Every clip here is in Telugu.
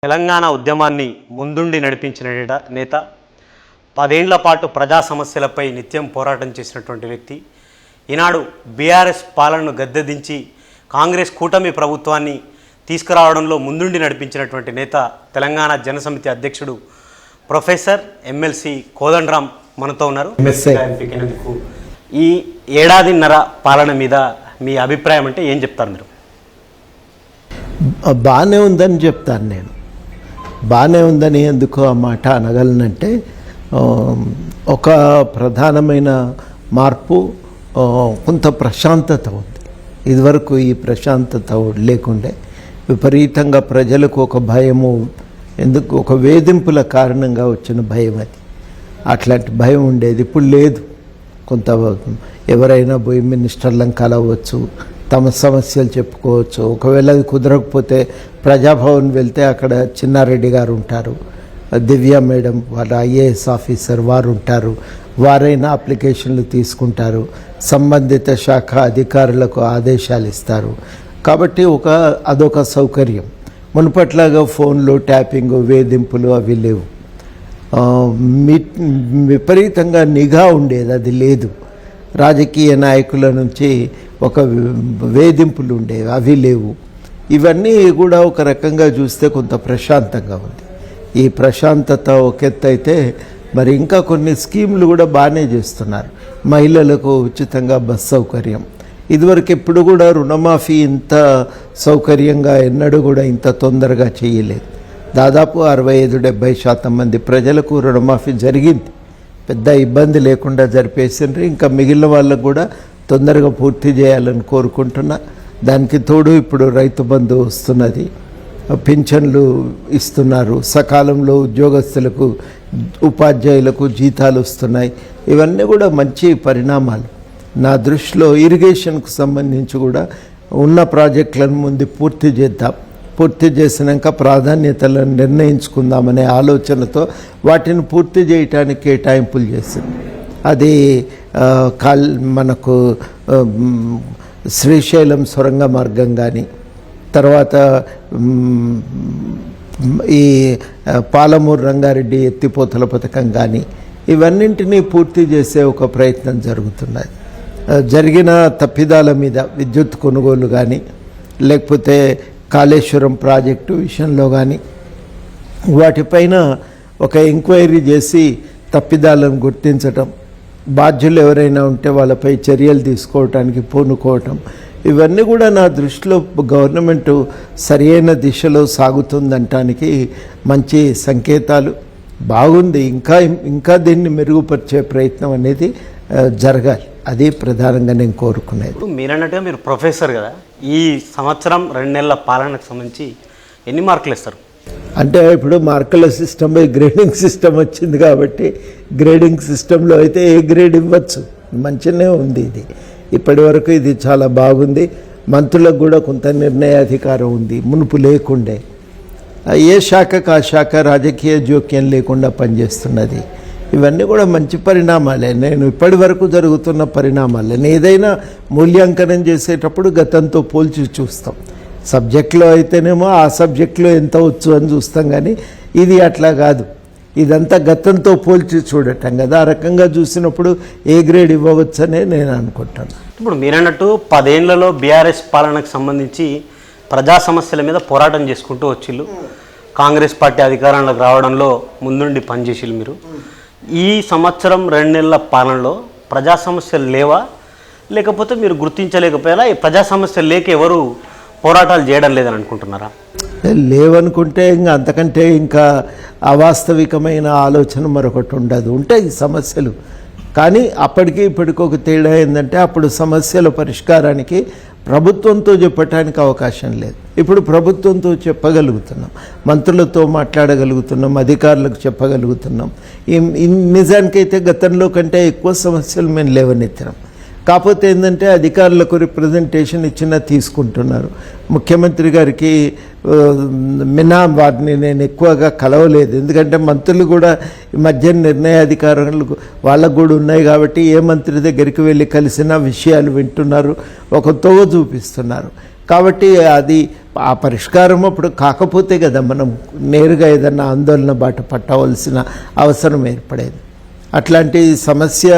తెలంగాణ ఉద్యమాన్ని ముందుండి నడిపించిన నేత, 10 ఏళ్ల పాటు ప్రజా సమస్యలపై నిత్యం పోరాటం చేసినటువంటి వ్యక్తి, ఈనాడు బీఆర్ఎస్ పాలనను గద్దెదించి కాంగ్రెస్ కూటమి ప్రభుత్వాన్ని తీసుకురావడంలో ముందుండి నడిపించినటువంటి నేత, తెలంగాణ జనసమితి అధ్యక్షుడు ప్రొఫెసర్ ఎమ్మెల్సీ కోదండరాం మనతో ఉన్నారు. ఈ ఏడాదిన్నర పాలన మీద మీ అభిప్రాయం అంటే ఏం చెప్తారు మీరు? బాగానే ఉందని చెప్తాను నేను. బాగానే ఉందని ఎందుకు ఆ మాట అనగలనంటే, ఒక ప్రధానమైన మార్పు, కొంత ప్రశాంతత ఉంది. ఇదివరకు ఈ ప్రశాంతత లేకుండే విపరీతంగా ప్రజలకు ఒక భయము, ఎందుకు ఒక వేధింపుల కారణంగా వచ్చిన భయం, అది అట్లాంటి భయం ఉండేది, ఇప్పుడు లేదు. కొంత ఎవరైనా పోయి మినిస్టర్లను కలవచ్చు, తమ సమస్యలు చెప్పుకోవచ్చు. ఒకవేళ అది కుదరకపోతే ప్రజాభవన్ వెళ్తే అక్కడ చిన్నారెడ్డి గారు ఉంటారు, దివ్య మేడం వాళ్ళ ఐఏఎస్ ఆఫీసర్ వారు ఉంటారు, వారైనా అప్లికేషన్లు తీసుకుంటారు, సంబంధిత శాఖ అధికారులకు ఆదేశాలు ఇస్తారు. కాబట్టి అదొక సౌకర్యం. మునుపట్లాగా ఫోన్లు ట్యాపింగ్, వేధింపులు అవి లేవు. విపరీతంగా నిఘా ఉండేది, అది లేదు. రాజకీయ నాయకుల నుంచి ఒక వేధింపులు ఉండేవి, అవి లేవు. ఇవన్నీ కూడా ఒక రకంగా చూస్తే కొంత ప్రశాంతంగా ఉంది. ఈ ప్రశాంతత ఒక ఎత్తు అయితే, మరి ఇంకా కొన్ని స్కీములు కూడా బాగానే చేస్తున్నారు. మహిళలకు ఉచితంగా బస్ సౌకర్యం, ఇదివరకు ఎప్పుడు కూడా రుణమాఫీ ఇంత సౌకర్యంగా ఎన్నడూ కూడా ఇంత తొందరగా చేయలేదు. దాదాపు 65-70% మంది ప్రజలకు రుణమాఫీ జరిగింది, పెద్ద ఇబ్బంది లేకుండా జరిపేసిండ్రు. ఇంకా మిగిలిన వాళ్ళకు కూడా తొందరగా పూర్తి చేయాలని కోరుకుంటున్నా. దానికి తోడు ఇప్పుడు రైతు బంధు వస్తున్నది, పింఛన్లు ఇస్తున్నారు, సకాలంలో ఉద్యోగస్తులకు ఉపాధ్యాయులకు జీతాలు వస్తున్నాయి. ఇవన్నీ కూడా మంచి పరిణామాలు. నా దృష్టిలో ఇరిగేషన్కు సంబంధించి కూడా ఉన్న ప్రాజెక్టులను ముందు పూర్తి చేద్దాం, పూర్తి చేసినాక ప్రాధాన్యతలను నిర్ణయించుకుందామనే ఆలోచనతో వాటిని పూర్తి చేయటానికి కేటాయింపులు చేసింది. అది మనకు శ్రీశైలం సొరంగ మార్గం కానీ, తర్వాత ఈ పాలమూరు రంగారెడ్డి ఎత్తిపోతల పథకం కానీ, ఇవన్నింటినీ పూర్తి చేసే ఒక ప్రయత్నం జరుగుతున్నది. జరిగిన తప్పిదాల మీద విద్యుత్ కొనుగోలు కానీ, లేకపోతే కాళేశ్వరం ప్రాజెక్టు విషయంలో కానీ, వాటిపైన ఒక ఎంక్వైరీ చేసి తప్పిదాలను గుర్తించటం, బాధ్యులు ఎవరైనా ఉంటే వాళ్ళపై చర్యలు తీసుకోవటానికి పూనుకోవటం, ఇవన్నీ కూడా నా దృష్టిలో గవర్నమెంటు సరియైన దిశలో సాగుతుందనటానికి మంచి సంకేతాలు. బాగుంది. ఇంకా దీన్ని మెరుగుపరిచే ప్రయత్నం అనేది జరగాలి. అది ప్రధానంగా నేను కోరుకునేది. మీరన్నట్టుగా మీరు ప్రొఫెసర్ కదా, ఈ సంవత్సరం 2 నెలల పాలనకు సంబంధించి ఎన్ని మార్కులు ఇస్తారు? అంటే ఇప్పుడు మార్కుల సిస్టమ్, గ్రేడింగ్ సిస్టమ్ వచ్చింది కాబట్టి, గ్రేడింగ్ సిస్టంలో అయితే ఏ గ్రేడ్ ఇవ్వచ్చు, మంచిగానే ఉంది. ఇది ఇప్పటి వరకు ఇది చాలా బాగుంది. మంత్రులకు కూడా కొంత నిర్ణయాధికారం ఉంది, మునుపు లేకుండే. ఏ శాఖకు ఆ శాఖ రాజకీయ జోక్యం లేకుండా పనిచేస్తున్నది. ఇవన్నీ కూడా మంచి పరిణామాలే. నేను ఇప్పటి వరకు జరుగుతున్న పరిణామాలే. ఏదైనా మూల్యాంకనం చేసేటప్పుడు గతంతో పోల్చి చూస్తాం. సబ్జెక్టులో అయితేనేమో ఆ సబ్జెక్టులో ఎంత వచ్చు అని చూస్తాం, కానీ ఇది అట్లా కాదు. ఇదంతా గతంతో పోల్చి చూడటం కదా. ఆ రకంగా చూసినప్పుడు ఏ గ్రేడ్ ఇవ్వవచ్చనే నేను అనుకుంటాను. ఇప్పుడు మీరన్నట్టు 10 ఏళ్లలో బీఆర్ఎస్ పాలనకు సంబంధించి ప్రజా సమస్యల మీద పోరాటం చేసుకుంటూ వచ్చిళ్ళు. కాంగ్రెస్ పార్టీ అధికారంలోకి రావడంలో ముందుండి పనిచేసిళ్ళు మీరు. ఈ సంవత్సరం 2 నెలల పాలనలో ప్రజా సమస్యలు లేవా, లేకపోతే మీరు గుర్తించలేకపోయారా? ఈ ప్రజా సమస్యలు లేక ఎవరు పోరాటాలు చేయడం లేదని అనుకుంటున్నారా? లేవనుకుంటే ఇంకా అంతకంటే ఇంకా అవాస్తవికమైన ఆలోచన మరొకటి ఉండదు. ఉంటాయి సమస్యలు, కానీ అప్పటికి ఇప్పటికి ఒక తేడా ఏంటంటే, అప్పుడు సమస్యల పరిష్కారానికి ప్రభుత్వంతో చెప్పడానికి అవకాశం లేదు. ఇప్పుడు ప్రభుత్వంతో చెప్పగలుగుతున్నాం, మంత్రులతో మాట్లాడగలుగుతున్నాం, అధికారులకు చెప్పగలుగుతున్నాం. నిజానికైతే గతంలో కంటే ఎక్కువ సమస్యలు మేము లేవనెత్తినాం. కాకపోతే ఏంటంటే అధికారులకు రిప్రజెంటేషన్ ఇచ్చినా తీసుకుంటున్నారు. ముఖ్యమంత్రి గారికి వారిని నేను ఎక్కువగా కలవలేదు, ఎందుకంటే మంత్రులు కూడా ఈ మధ్య నిర్ణయాధికారులు వాళ్ళకు కూడా ఉన్నాయి కాబట్టి ఏ మంత్రి దగ్గరికి వెళ్ళి కలిసినా విషయాలు వింటున్నారు, ఒక తోవ చూపిస్తున్నారు. కాబట్టి అది ఆ పరిష్కారం అప్పుడు కాకపోతే కదా మనం నేరుగా ఏదన్నా ఆందోళన బాట పట్టవలసిన అవసరం ఏర్పడేది. అట్లాంటి సమస్య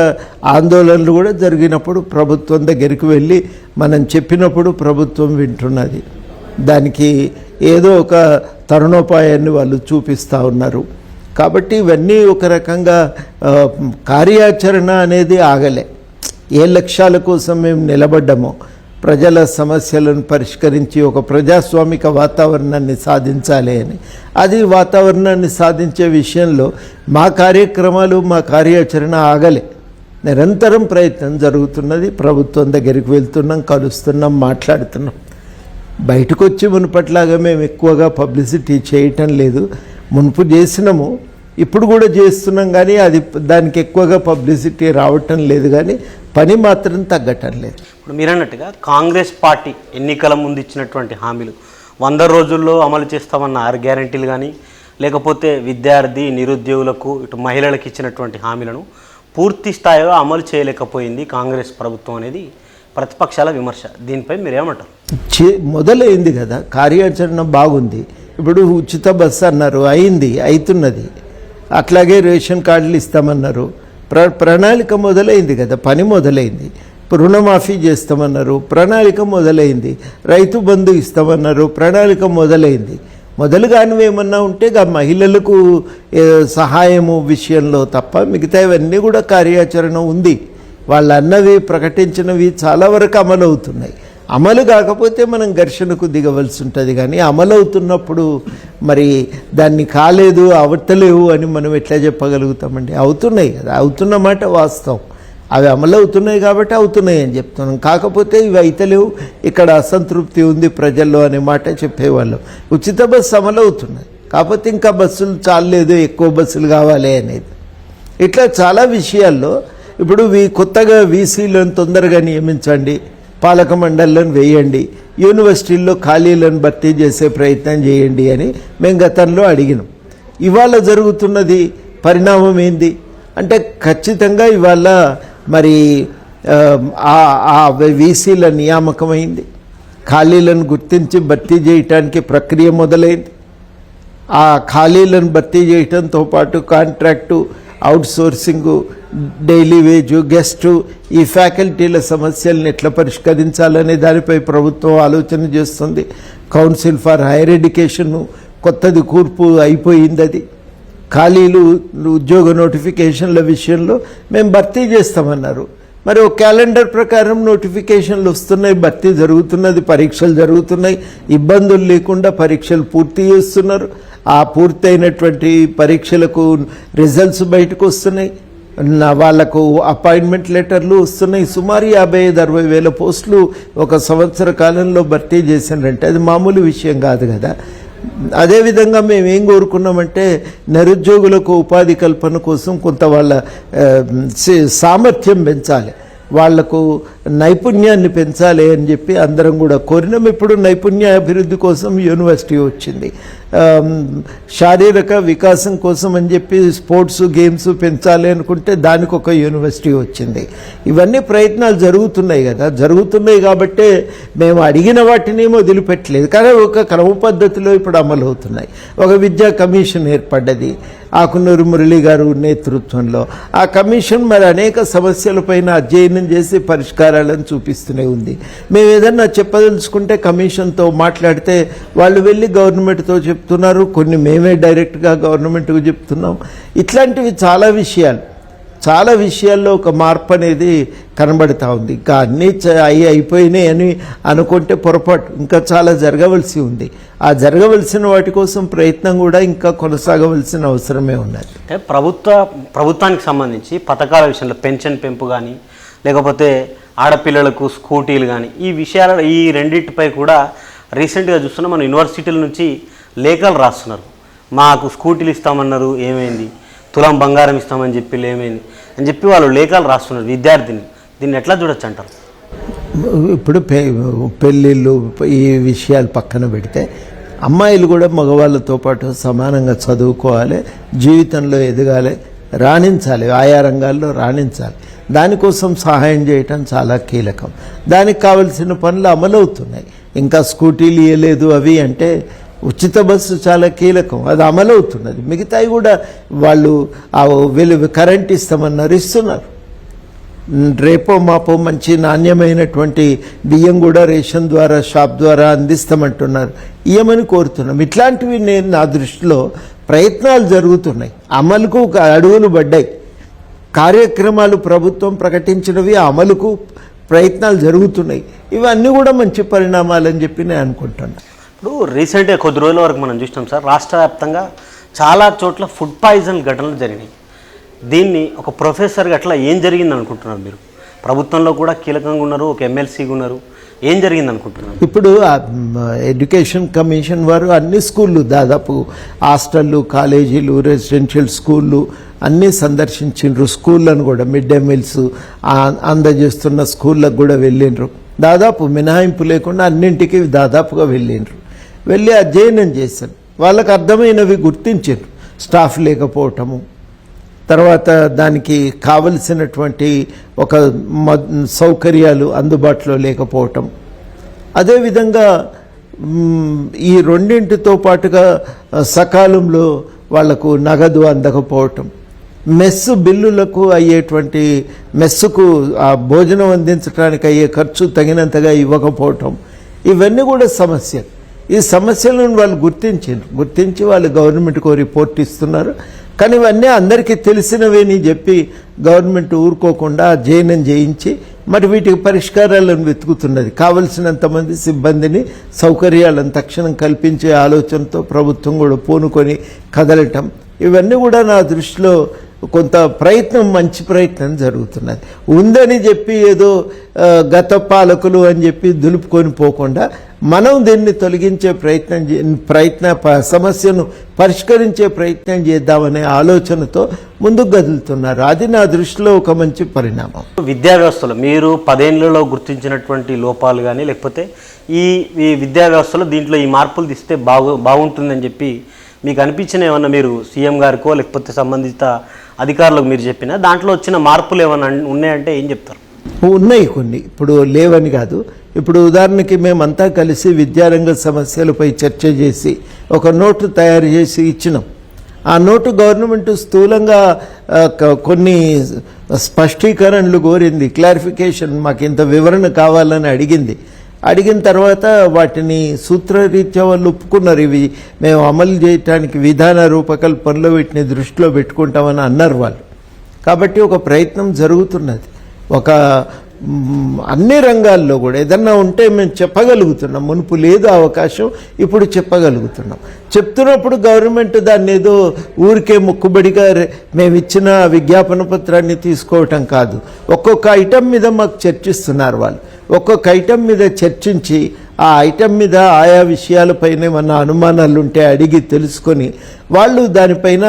ఆందోళనలు కూడా జరిగినప్పుడు ప్రభుత్వం దగ్గరికి వెళ్ళి మనం చెప్పినప్పుడు ప్రభుత్వం వింటున్నది. దానికి ఏదో ఒక తరుణోపాయాన్ని వాళ్ళు చూపిస్తూ ఉన్నారు. కాబట్టి ఇవన్నీ ఒక రకంగా కార్యాచరణ అనేది ఆగలే. ఏ లక్ష్యాల కోసం మేము నిలబడ్డామో ప్రజల సమస్యలను పరిష్కరించి ఒక ప్రజాస్వామిక వాతావరణాన్ని సాధించాలి అని, అది వాతావరణాన్ని సాధించే విషయంలో మా కార్యక్రమాలు మా కార్యాచరణ ఆగలే. నిరంతరం ప్రయత్నం జరుగుతున్నది. ప్రభుత్వం దగ్గరికి వెళ్తున్నాం, కలుస్తున్నాం, మాట్లాడుతున్నాం. బయటకు వచ్చి మునుపట్లాగా మేము ఎక్కువగా పబ్లిసిటీ చేయటం లేదు. మునుపు చేసినాము, ఇప్పుడు కూడా చేస్తున్నాం, కానీ అది దానికి ఎక్కువగా పబ్లిసిటీ రావటం లేదు, కానీ పని మాత్రం తగ్గటం లేదు. ఇప్పుడు మీరు అన్నట్టుగా కాంగ్రెస్ పార్టీ ఎన్నికల ముందు ఇచ్చినటువంటి హామీలు 100 రోజుల్లో అమలు చేస్తామన్న 6 గ్యారెంటీలు కానీ, లేకపోతే విద్యార్థి నిరుద్యోగులకు ఇటు మహిళలకు ఇచ్చినటువంటి హామీలను పూర్తి స్థాయిలో అమలు చేయలేకపోయింది కాంగ్రెస్ ప్రభుత్వం అనేది ప్రతిపక్షాల విమర్శ. దీనిపై మీరేమంటారు? మొదలైంది కదా, కార్యాచరణ బాగుంది. ఇప్పుడు ఉచిత బస్సు అన్నారు, అయింది, అవుతున్నది. అట్లాగే రేషన్ కార్డులు ఇస్తామన్నారు, ప్రణాళిక మొదలైంది కదా, పని మొదలైంది. రుణమాఫీ చేస్తామన్నారు, ప్రణాళిక మొదలైంది. రైతు బంధు ఇస్తామన్నారు, ప్రణాళిక మొదలైంది. మొదలు కానివి ఏమన్నా ఉంటే మహిళలకు సహాయము విషయంలో తప్ప మిగతా ఇవన్నీ కూడా కార్యాచరణ ఉంది. వాళ్ళు అన్నవి ప్రకటించినవి చాలా వరకు అమలు అవుతున్నాయి. అమలు కాకపోతే మనం ఘర్షణకు దిగవలసి ఉంటుంది, కానీ అమలవుతున్నప్పుడు మరి దాన్ని కాలేదు అవతలేవు అని మనం ఎట్లా చెప్పగలుగుతామండి? అవుతున్నాయి కదా, అవుతున్న మాట వాస్తవం. అవి అమలవుతున్నాయి కాబట్టి అవుతున్నాయి అని చెప్తున్నాం. కాకపోతే ఇవి అయితలేవు, ఇక్కడ అసంతృప్తి ఉంది ప్రజల్లో అనే మాట చెప్పేవాళ్ళం. ఉచిత బస్సు అమలవుతున్నాయి, కాకపోతే ఇంకా బస్సులు చాలలేదు, ఎక్కువ బస్సులు కావాలి అనేది. ఇట్లా చాలా విషయాల్లో ఇప్పుడు కొత్తగా వీసీలను తొందరగా నియమించండి, పాలక మండళ్లను వేయండి, యూనివర్సిటీల్లో ఖాళీలను భర్తీ చేసే ప్రయత్నం చేయండి అని మేము గతంలో అడిగినాం. ఇవాళ జరుగుతున్నది పరిణామం ఏంది అంటే, ఖచ్చితంగా ఇవాళ మరి ఆ వీసీల నియామకమైంది, ఖాళీలను గుర్తించి భర్తీ చేయటానికి ప్రక్రియ మొదలైంది. ఆ ఖాళీలను భర్తీ చేయటంతో పాటు contract, out sourcing, daily వేజు, guest, ఈ ఫ్యాకల్టీల సమస్యలను ఎట్లా పరిష్కరించాలనే దానిపై ప్రభుత్వం ఆలోచన చేస్తుంది. కౌన్సిల్ ఫర్ హైయర్ ఎడ్యుకేషన్ కొత్తది కూర్పు అయిపోయింది. అది ఖాళీలు ఉద్యోగ నోటిఫికేషన్ల విషయంలో మేము భర్తీ చేస్తామన్నారు. మరి ఒక క్యాలెండర్ ప్రకారం నోటిఫికేషన్లు వస్తున్నాయి, భర్తీ జరుగుతున్నది, పరీక్షలు జరుగుతున్నాయి, ఇబ్బందులు లేకుండా పరీక్షలు పూర్తి చేస్తున్నారు. ఆ పూర్తయినటువంటి పరీక్షలకు రిజల్ట్స్ బయటకు వస్తున్నాయి, వాళ్లకు అపాయింట్మెంట్ లెటర్లు వస్తున్నాయి. సుమారు 55-60 వేల పోస్టులు ఒక సంవత్సర కాలంలో భర్తీ చేసినారంటే అది మామూలు విషయం కాదు కదా. అదేవిధంగా మేము ఏం కోరుకున్నామంటే, నిరుద్యోగులకు ఉపాధి కల్పన కోసం కొంత వాళ్ళ సామర్థ్యం పెంచాలి, వాళ్లకు నైపుణ్యాన్ని పెంచాలి అని చెప్పి అందరం కూడా కోరినాం. ఇప్పుడు నైపుణ్య అభివృద్ధి కోసం యూనివర్సిటీ వచ్చింది, శారీరక వికాసం కోసం అని చెప్పి స్పోర్ట్స్ గేమ్స్ పెంచాలి అనుకుంటే దానికి ఒక యూనివర్సిటీ వచ్చింది. ఇవన్నీ ప్రయత్నాలు జరుగుతున్నాయి కదా, జరుగుతున్నాయి కాబట్టే మేము అడిగిన వాటిని వదిలిపెట్టలేదు, కానీ ఒక క్రమ పద్ధతిలో ఇప్పుడు అమలు అవుతున్నాయి. ఒక విద్యా కమిషన్ ఏర్పడ్డది ఆకునూరు మురళి గారు నేతృత్వంలో. ఆ కమిషన్ మరి అనేక సమస్యలపైన అధ్యయనం చేసి పరిష్కారాలను చూపిస్తూనే ఉంది. మేము ఏదన్నా చెప్పదలుచుకుంటే కమిషన్తో మాట్లాడితే వాళ్ళు వెళ్ళి గవర్నమెంట్తో చెప్తున్నారు, కొన్ని మేమే డైరెక్ట్గా గవర్నమెంట్కు చెప్తున్నాం. ఇట్లాంటివి చాలా విషయాల్లో ఒక మార్పు అనేది కనబడతా ఉంది. ఇంకా అన్నీ అయిపోయినాయి అని అనుకుంటే పొరపాటు, ఇంకా చాలా జరగవలసి ఉంది. ఆ జరగవలసిన వాటి కోసం ప్రయత్నం కూడా ఇంకా కొనసాగవలసిన అవసరమే ఉన్నది. అంటే ప్రభుత్వానికి సంబంధించి పథకాల విషయంలో పెన్షన్ పెంపు కానీ, లేకపోతే ఆడపిల్లలకు స్కూటీలు కానీ, ఈ విషయాలలో ఈ రెండింటిపై కూడా రీసెంట్గా చూస్తున్నా మన యూనివర్సిటీల నుంచి లేఖలు రాస్తున్నారు. మాకు స్కూటీలు ఇస్తామన్నారు, ఏమైంది? తులం బంగారం ఇస్తామని చెప్పి ఏమైంది అని చెప్పి వాళ్ళు లేఖలు రాస్తున్నారు విద్యార్థిని. దీన్ని ఎట్లా చూడొచ్చు అంటారు? ఇప్పుడు పెళ్ళిళ్ళు ఈ విషయాలు పక్కన పెడితే అమ్మాయిలు కూడా మగవాళ్ళతో పాటు సమానంగా చదువుకోవాలి, జీవితంలో ఎదగాలి, రాణించాలి, ఆయా రంగాల్లో రాణించాలి. దానికోసం సహాయం చేయటం చాలా కీలకం. దానికి కావలసిన పనులు అమలవుతున్నాయి. ఇంకా స్కూటీలు ఇవ్వలేదు అవి అంటే ఉచిత బస్సు చాలా కీలకం, అది అమలవుతున్నది. మిగతాయి కూడా వాళ్ళు కరెంట్ ఇస్తామన్నారు, ఇస్తున్నారు. రేపో మాపో మంచి నాణ్యమైనటువంటి బియ్యం కూడా రేషన్ ద్వారా షాప్ ద్వారా అందిస్తామంటున్నారు, ఇయ్యమని కోరుతున్నాం. ఇట్లాంటివి నేను నా దృష్టిలో ప్రయత్నాలు జరుగుతున్నాయి, అమలుకు అడుగులు పడ్డాయి. కార్యక్రమాలు ప్రభుత్వం ప్రకటించినవి అమలుకు ప్రయత్నాలు జరుగుతున్నాయి. ఇవన్నీ కూడా మంచి పరిణామాలని చెప్పి నేను అనుకుంటున్నాను. ఇప్పుడు రీసెంట్గా కొద్ది రోజుల వరకు మనం చూసినాం సార్, రాష్ట్ర వ్యాప్తంగా చాలా చోట్ల ఫుడ్ పాయిజన్ ఘటనలు జరిగినాయి. దీన్ని ఒక ప్రొఫెసర్గా అట్లా ఏం జరిగింది అనుకుంటున్నారు మీరు? ప్రభుత్వంలో కూడా కీలకంగా ఉన్నారు, ఒక ఎమ్మెల్సీగా ఉన్నారు, ఏం జరిగింది అనుకుంటున్నారు? ఇప్పుడు ఎడ్యుకేషన్ కమిషన్ వారు అన్ని స్కూళ్ళు, దాదాపు హాస్టళ్ళు, కాలేజీలు, రెసిడెన్షియల్ స్కూళ్ళు అన్నీ సందర్శించిండ్రు. స్కూళ్ళను కూడా మిడ్ డే మీల్స్ అందజేస్తున్న స్కూళ్ళకు కూడా వెళ్ళిండ్రు. దాదాపు మినహాయింపు లేకుండా అన్నింటికి దాదాపుగా వెళ్ళిండ్రు. వెళ్ళి అధ్యయనం చేశారు, వాళ్ళకు అర్థమైనవి గుర్తించారు. స్టాఫ్ లేకపోవటము, తర్వాత దానికి కావలసినటువంటి ఒక సౌకర్యాలు అందుబాటులో లేకపోవటం, అదేవిధంగా ఈ రెండింటితో పాటుగా సకాలంలో వాళ్లకు నగదు అందకపోవటం, మెస్సు బిల్లులకు అయ్యేటువంటి మెస్సుకు ఆ భోజనం అందించడానికి అయ్యే ఖర్చు తగినంతగా ఇవ్వకపోవటం, ఇవన్నీ కూడా సమస్య. ఈ సమస్యలను వాళ్ళు గుర్తించి వాళ్ళు గవర్నమెంట్కు రిపోర్ట్ ఇస్తున్నారు. కానీ ఇవన్నీ అందరికీ తెలిసినవేని చెప్పి గవర్నమెంట్ ఊరుకోకుండా అధ్యయనం చేయించి మరి వీటికి పరిష్కారాలను వెతుకుతున్నది. కావలసినంతమంది సిబ్బందిని, సౌకర్యాలను తక్షణం కల్పించే ఆలోచనతో ప్రభుత్వం కూడా పూనుకొని కదలటం, ఇవన్నీ కూడా నా దృష్టిలో కొంత ప్రయత్నం, మంచి ప్రయత్నం జరుగుతున్నది. ఉందని చెప్పి ఏదో గత పాలకులు అని చెప్పి దులుపుకొని పోకుండా మనం దీన్ని తొలగించే సమస్యను పరిష్కరించే ప్రయత్నం చేద్దామనే ఆలోచనతో ముందుకు కదులుతున్నారు. అది నా దృష్టిలో ఒక మంచి పరిణామం. విద్యా వ్యవస్థలో మీరు 10 ఏళ్లలో గుర్తించినటువంటి లోపాలు కానీ, లేకపోతే ఈ విద్యా వ్యవస్థలో దీంట్లో ఈ మార్పులు తీస్తే బాగుంటుందని చెప్పి మీకు అనిపించిన ఏమన్నా మీరు సీఎం గారికో లేకపోతే సంబంధిత అధికారులకు మీరు చెప్పిన దాంట్లో వచ్చిన మార్పులు ఏమన్నా ఉన్నాయంటే ఏం చెప్తారు? ఉన్నాయి కొన్ని, ఇప్పుడు లేవని కాదు. ఇప్పుడు ఉదాహరణకి మేమంతా కలిసి విద్యారంగ సమస్యలపై చర్చ చేసి ఒక నోటు తయారు చేసి ఇచ్చినాం. ఆ నోటు గవర్నమెంట్ స్థూలంగా కొన్ని స్పష్టీకరణలు కోరింది, క్లారిఫికేషన్, మాకు ఇంత వివరణ కావాలని అడిగిన తర్వాత వాటిని సూత్రరీత్యా వాళ్ళు ఒప్పుకున్నారు. ఇవి మేము అమలు చేయడానికి విధాన రూపకల్పనలో వీటిని దృష్టిలో పెట్టుకుంటామని అన్నారు వాళ్ళు. కాబట్టి ఒక ప్రయత్నం జరుగుతున్నది. ఒక అన్ని రంగాల్లో కూడా ఏదన్నా ఉంటే మేము చెప్పగలుగుతున్నాం. మునుపు లేదు అవకాశం, ఇప్పుడు చెప్పగలుగుతున్నాం. చెప్తున్నప్పుడు గవర్నమెంట్ దాన్ని ఏదో ఊరికే మొక్కుబడిగా మేము ఇచ్చిన విజ్ఞాపన పత్రాన్ని తీసుకోవటం కాదు. ఒక్కొక్క ఐటెం మీద మాకు చర్చిస్తున్నారు వాళ్ళు. ఒక్కొక్క ఐటెం మీద చర్చించి ఆ ఐటెం మీద ఆయా విషయాలపైన ఏమన్నా అనుమానాలు ఉంటే అడిగి తెలుసుకొని వాళ్ళు దానిపైన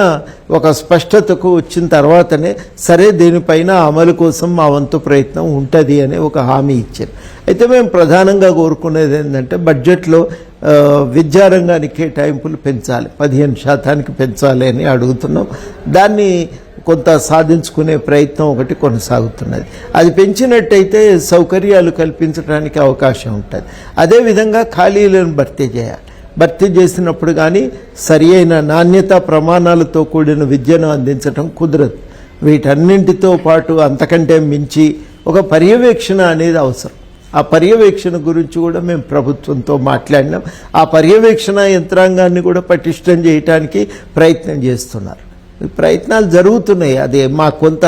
ఒక స్పష్టతకు వచ్చిన తర్వాతనే సరే దీనిపైన అమలు కోసం మా వంతు ప్రయత్నం ఉంటుంది అని ఒక హామీ ఇచ్చారు. అయితే మేము ప్రధానంగా కోరుకునేది ఏంటంటే బడ్జెట్లో విద్యారంగానికి కేటాయింపులు పెంచాలి, 15% పెంచాలి అని అడుగుతున్నాం. దాన్ని కొంత సాధించుకునే ప్రయత్నం ఒకటి కొనసాగుతున్నది. అది పెంచినట్టయితే సౌకర్యాలు కల్పించడానికి అవకాశం ఉంటుంది. అదేవిధంగా ఖాళీలను భర్తీ చేసినప్పుడు కానీ సరి అయిన నాణ్యతా ప్రమాణాలతో కూడిన విద్యను అందించడం కుదరదు. వీటన్నింటితో పాటు అంతకంటే మించి ఒక పర్యవేక్షణ అనేది అవసరం. ఆ పర్యవేక్షణ గురించి కూడా మేము ప్రభుత్వంతో మాట్లాడినాం. ఆ పర్యవేక్షణ యంత్రాంగాన్ని కూడా పటిష్టం చేయడానికి ప్రయత్నం చేస్తున్నారు. ప్రయత్నాలు జరుగుతున్నాయి. అదే మా కొంత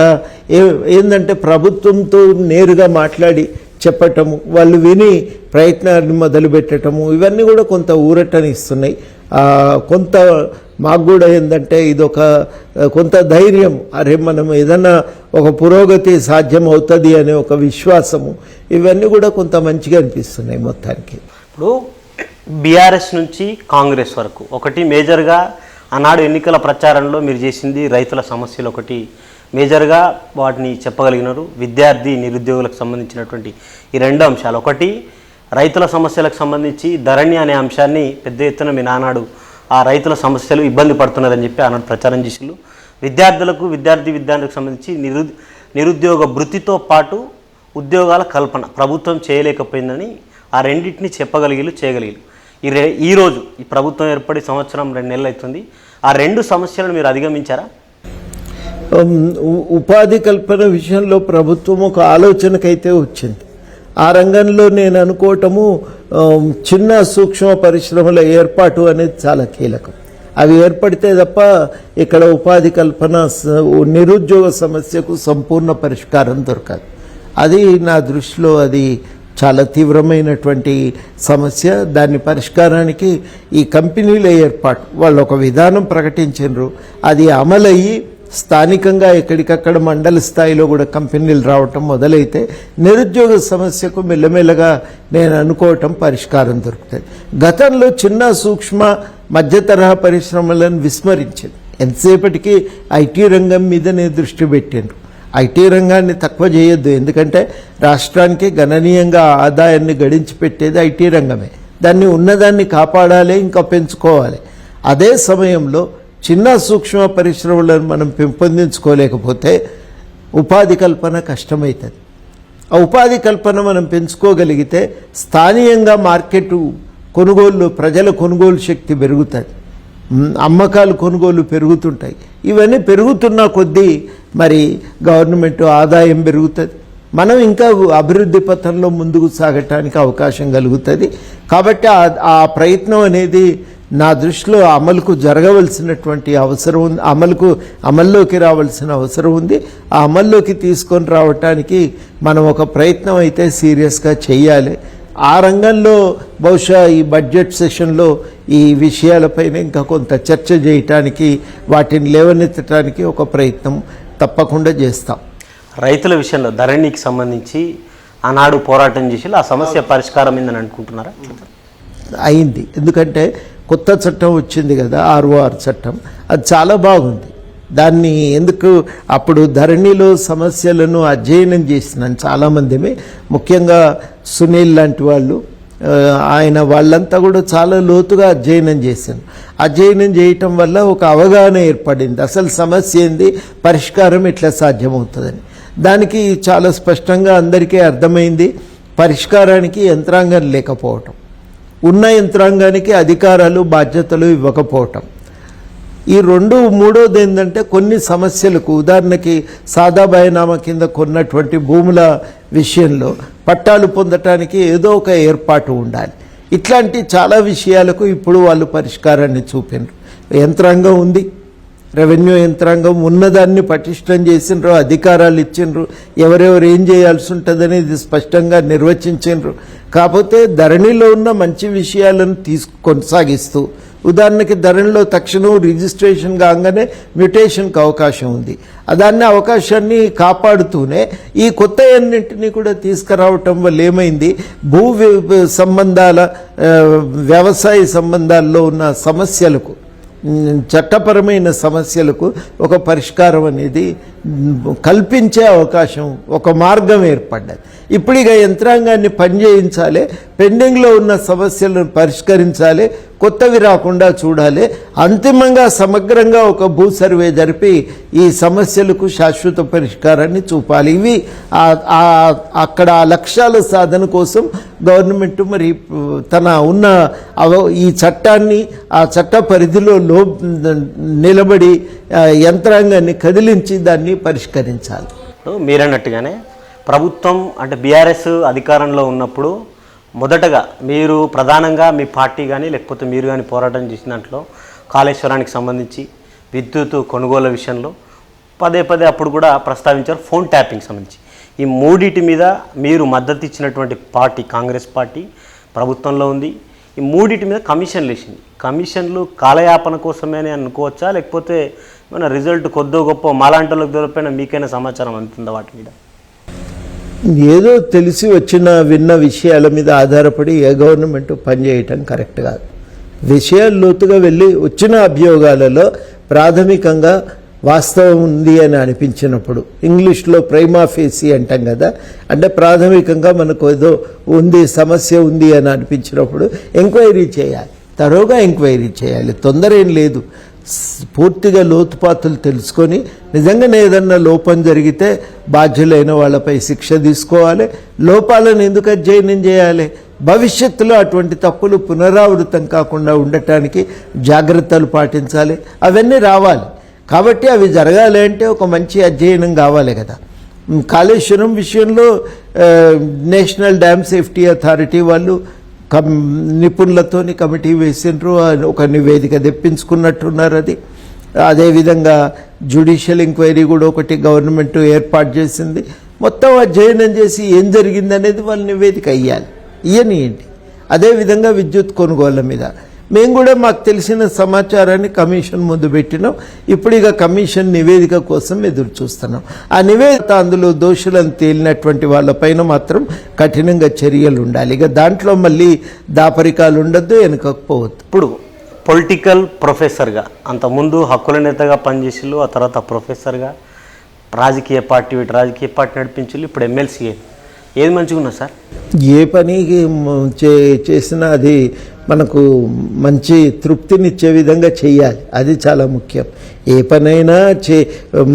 ఏంటంటే ప్రభుత్వంతో నేరుగా మాట్లాడి చెప్పటము, వాళ్ళు విని ప్రయత్నాన్ని మొదలుపెట్టడము, ఇవన్నీ కూడా కొంత ఊరటనిస్తున్నాయి. కొంత మాకు కూడా ఏంటంటే ఇదొక కొంత ధైర్యం, అరే మనం ఏదన్నా ఒక పురోగతి సాధ్యం అవుతుంది అనే ఒక విశ్వాసము, ఇవన్నీ కూడా కొంత మంచిగా అనిపిస్తున్నాయి మొత్తానికి. ఇప్పుడు బీఆర్ఎస్ నుంచి కాంగ్రెస్ వరకు ఒకటి మేజర్గా ఆనాడు ఎన్నికల ప్రచారంలో మీరు చేసింది రైతుల సమస్యలు ఒకటి మేజర్గా వాటిని చెప్పగలిగినారు. విద్యార్థి నిరుద్యోగులకు సంబంధించినటువంటి ఈ 2 అంశాలు, ఒకటి రైతుల సమస్యలకు సంబంధించి ధరణి అనే అంశాన్ని పెద్ద ఎత్తున మీ నానాడు ఆ రైతుల సమస్యలు ఇబ్బంది పడుతున్నారని చెప్పి ఆనాడు ప్రచారం చేసిళ్ళు. విద్యార్థులకు సంబంధించి నిరుద్యోగ భృతితో పాటు ఉద్యోగాల కల్పన ప్రభుత్వం చేయలేకపోయిందని ఆ రెండింటిని చెప్పగలిగిలు చేయగలిగిలు. ఈరోజు ఈ ప్రభుత్వం ఏర్పడి సంవత్సరం 2 నెలలు అవుతుంది. ఆ 2 సమస్యలను మీరు అధిగమించారా? ఉపాధి కల్పన విషయంలో ప్రభుత్వం ఒక ఆలోచనకైతే వచ్చింది. ఆ రంగంలో నేను అనుకోవటము చిన్న సూక్ష్మ పరిశ్రమల ఏర్పాటు అనేది చాలా కీలకం. అవి ఏర్పడితే తప్ప ఇక్కడ ఉపాధి కల్పన నిరుద్యోగ సమస్యకు సంపూర్ణ పరిష్కారం దొరకదు. అది నా దృష్టిలో అది చాలా తీవ్రమైనటువంటి సమస్య. దాని పరిష్కారానికి ఈ కంపెనీల ఏర్పాటు వాళ్ళు ఒక విధానం ప్రకటించారు. అది అమలయ్యి స్థానికంగా ఎక్కడికక్కడ మండల స్థాయిలో కూడా కంపెనీలు రావటం మొదలైతే నిరుద్యోగ సమస్యకు మెల్లమెల్లగా నేను అనుకోవటం పరిష్కారం దొరుకుతుంది. గతంలో చిన్న సూక్ష్మ మధ్య తరహా పరిశ్రమలను విస్మరించింది. ఎంతసేపటికి ఐటీ రంగం మీదనే దృష్టి పెట్టిండ్రు. ఐటీ రంగాన్ని తక్కువ చేయొద్దు, ఎందుకంటే రాష్ట్రానికి గణనీయంగా ఆదాయాన్ని గడించి పెట్టేది ఐటీ రంగమే. దాన్ని ఉన్నదాన్ని కాపాడాలి, ఇంకా పెంచుకోవాలి. అదే సమయంలో చిన్న సూక్ష్మ పరిశ్రమలను మనం పెంపొందించుకోలేకపోతే ఉపాధి కల్పన కష్టమవుతుంది. ఆ ఉపాధి కల్పన మనం పెంచుకోగలిగితే స్థానియంగా మార్కెట్ కొనుగోలు, ప్రజల కొనుగోలు శక్తి పెరుగుతుంది, అమ్మకాలు కొనుగోలు పెరుగుతుంటాయి. ఇవన్నీ పెరుగుతున్న కొద్దీ మరి గవర్నమెంట్ ఆదాయం పెరుగుతుంది, మనం ఇంకా అభివృద్ధి పథంలో ముందుకు సాగటానికి అవకాశం కలుగుతుంది. కాబట్టి ఆ ప్రయత్నం అనేది నా దృష్టిలో అమలుకు జరగవలసినటువంటి అవసరం ఉంది, అమల్లోకి రావాల్సిన అవసరం ఉంది. ఆ అమల్లోకి తీసుకొని రావటానికి మనం ఒక ప్రయత్నం అయితే సీరియస్గా చేయాలి. ఆ రంగంలో బహుశా ఈ బడ్జెట్ సెషన్లో ఈ విషయాలపైన ఇంకా కొంత చర్చ చేయటానికి, వాటిని లేవనెత్తడానికి ఒక ప్రయత్నం తప్పకుండా చేస్తాం. రైతుల విషయంలో ధరణికి సంబంధించి ఆనాడు పోరాటం చేసి ఆ సమస్య పరిష్కారం అయిందని అనుకుంటున్నారా? అయింది, ఎందుకంటే కొత్త చట్టం వచ్చింది కదా, ROR చట్టం. అది చాలా బాగుంది. దాన్ని ఎందుకు అప్పుడు ధరణిలో సమస్యలను అధ్యయనం చేసినాను చాలామంది, ముఖ్యంగా సునీల్ లాంటి వాళ్ళు, ఆయన వాళ్ళంతా కూడా చాలా లోతుగా అధ్యయనం చేశాను. అధ్యయనం చేయటం వల్ల ఒక అవగాహన ఏర్పడింది, అసలు సమస్య ఏంది, పరిష్కారం ఎట్లా సాధ్యమవుతుందని. దానికి చాలా స్పష్టంగా అందరికీ అర్థమైంది, పరిష్కారానికి యంత్రాంగం లేకపోవటం, ఉన్న యంత్రాంగానికి అధికారాలు బాధ్యతలు ఇవ్వకపోవటం. ఈ మూడోది ఏంటంటే కొన్ని సమస్యలకు, ఉదాహరణకి సాదా బయనామా కింద కొన్నటువంటి భూముల విషయంలో పట్టాలు పొందటానికి ఏదో ఒక ఏర్పాటు ఉండాలి. ఇట్లాంటి చాలా విషయాలకు ఇప్పుడు వాళ్ళు పరిష్కారాన్ని చూపినారు. యంత్రాంగం ఉంది, రెవెన్యూ యంత్రాంగం ఉన్నదాన్ని పటిష్టం చేసినారు, అధికారాలు ఇచ్చిండ్రు, ఎవరెవరు ఏం చేయాల్సి ఉంటుందని ఇది స్పష్టంగా నిర్వచించిండ్రు. కాకపోతే ధరణిలో ఉన్న మంచి విషయాలను కొనసాగిస్తూ, ఉదాహరణకి ధరణిలో తక్షణం రిజిస్ట్రేషన్ కాగానే మ్యూటేషన్కి అవకాశం ఉంది. దాన్ని అవకాశాన్ని కాపాడుతూనే ఈ కొత్త అన్నింటినీ కూడా తీసుకురావటం వల్ల ఏమైంది, భూ సంబంధాల, వ్యవసాయ సంబంధాల్లో ఉన్న సమస్యలకు, చట్టపరమైన సమస్యలకు ఒక పరిష్కారం అనేది కల్పించే అవకాశం, ఒక మార్గం ఏర్పడ్డది. ఇప్పుడు ఇక యంత్రాంగాన్ని పనిచేయించాలి, పెండింగ్లో ఉన్న సమస్యలను పరిష్కరించాలి, కొత్తవి రాకుండా చూడాలి. అంతిమంగా సమగ్రంగా ఒక భూ సర్వే జరిపి ఈ సమస్యలకు శాశ్వత పరిష్కారాన్ని చూపాలి. ఇవి అక్కడ ఆ లక్ష్యాల సాధన కోసం గవర్నమెంట్ మరి తన ఉన్న ఈ చట్టాన్ని ఆ చట్ట పరిధిలో నిలబడి యంత్రాంగాన్ని కదిలించి దాన్ని పరిష్కరించాలి. మీరన్నట్టుగానే ప్రభుత్వం అంటే బీఆర్ఎస్ అధికారంలో ఉన్నప్పుడు మొదటగా మీరు ప్రధానంగా మీ పార్టీ కానీ లేకపోతే మీరు కానీ పోరాటం చేసిన దాంట్లో కాళేశ్వరానికి సంబంధించి విద్యుత్ కొనుగోలు విషయంలో పదే అప్పుడు కూడా ప్రస్తావించారు. ఫోన్ ట్యాపింగ్ సంబంధించి ఈ మూడిటి మీద మీరు మద్దతు ఇచ్చినటువంటి పార్టీ కాంగ్రెస్ పార్టీ ప్రభుత్వంలో ఉంది. ఈ మూడిటి మీద కమిషన్లు వేసింది. కమిషన్లు కాలయాపన కోసమే అని అనుకోవచ్చా, లేకపోతే మన రిజల్ట్ కొద్దో గొప్ప మాలాంటోళ్ళకి దొరికిపోయినా మీకైనా సమాచారం అందుతుందా వాటి మీద? ఏదో తెలిసి విన్న విషయాల మీద ఆధారపడి ఏ గవర్నమెంట్ పనిచేయటం కరెక్ట్ కాదు. విషయాలు లోతుగా వెళ్ళి వచ్చిన అభియోగాలలో ప్రాథమికంగా వాస్తవం ఉంది అని అనిపించినప్పుడు, ఇంగ్లీష్లో ప్రైమా ఫేసి అంటాం కదా, అంటే ప్రాథమికంగా మనకు ఏదో ఉంది, సమస్య ఉంది అని అనిపించినప్పుడు ఎంక్వైరీ చేయాలి, తరోగా ఎంక్వైరీ చేయాలి. తొందర ఏం లేదు, పూర్తిగా లోతుపాతులు తెలుసుకొని నిజంగానే ఏదన్నా లోపం జరిగితే బాధ్యులైన వాళ్ళపై శిక్ష తీసుకోవాలి. లోపాలను ఎందుకు అధ్యయనం చేయాలి? భవిష్యత్తులో అటువంటి తప్పులు పునరావృతం కాకుండా ఉండటానికి జాగ్రత్తలు పాటించాలి, అవన్నీ రావాలి. కాబట్టి అవి జరగాలి అంటే ఒక మంచి అధ్యయనం కావాలి కదా. కాళేశ్వరం విషయంలో నేషనల్ డ్యామ్ సేఫ్టీ అథారిటీ వాళ్ళు నిపుణులతోని కమిటీ వేసిండ్రు, ఒక నివేదిక తెప్పించుకున్నట్టున్నారు. అది అదేవిధంగా జ్యుడిషియల్ ఎంక్వైరీ కూడా ఒకటి గవర్నమెంట్ ఏర్పాటు చేసింది. మొత్తం అధ్యయనం చేసి ఏం జరిగిందనేది వాళ్ళు నివేదిక ఇయ్యనియండి. అదేవిధంగా విద్యుత్ కొనుగోళ్ల మీద మేము కూడా మాకు తెలిసిన సమాచారాన్ని కమిషన్ ముందు పెట్టినాం. ఇప్పుడు ఇక కమిషన్ నివేదిక కోసం ఎదురు చూస్తున్నాం. ఆ నివేదిక అందులో దోషులను తేలినటువంటి వాళ్ళపైన మాత్రం కఠినంగా చర్యలు ఉండాలి. ఇక దాంట్లో మళ్ళీ దాపరికాలు ఉండొద్దు, వెనుకపోవద్దు. ఇప్పుడు పొలిటికల్ ప్రొఫెసర్గా, అంతకుముందు హక్కుల నేతగా పనిచేసిళ్ళు, ఆ తర్వాత ప్రొఫెసర్గా రాజకీయ పార్టీ నడిపించిళ్ళు, ఇప్పుడు ఎమ్మెల్సీ ఏది మంచిగా ఉన్నా సార్? ఏ పనికి చేసినా అది మనకు మంచి తృప్తినిచ్చే విధంగా చేయాలి, అది చాలా ముఖ్యం. ఏ పనైనా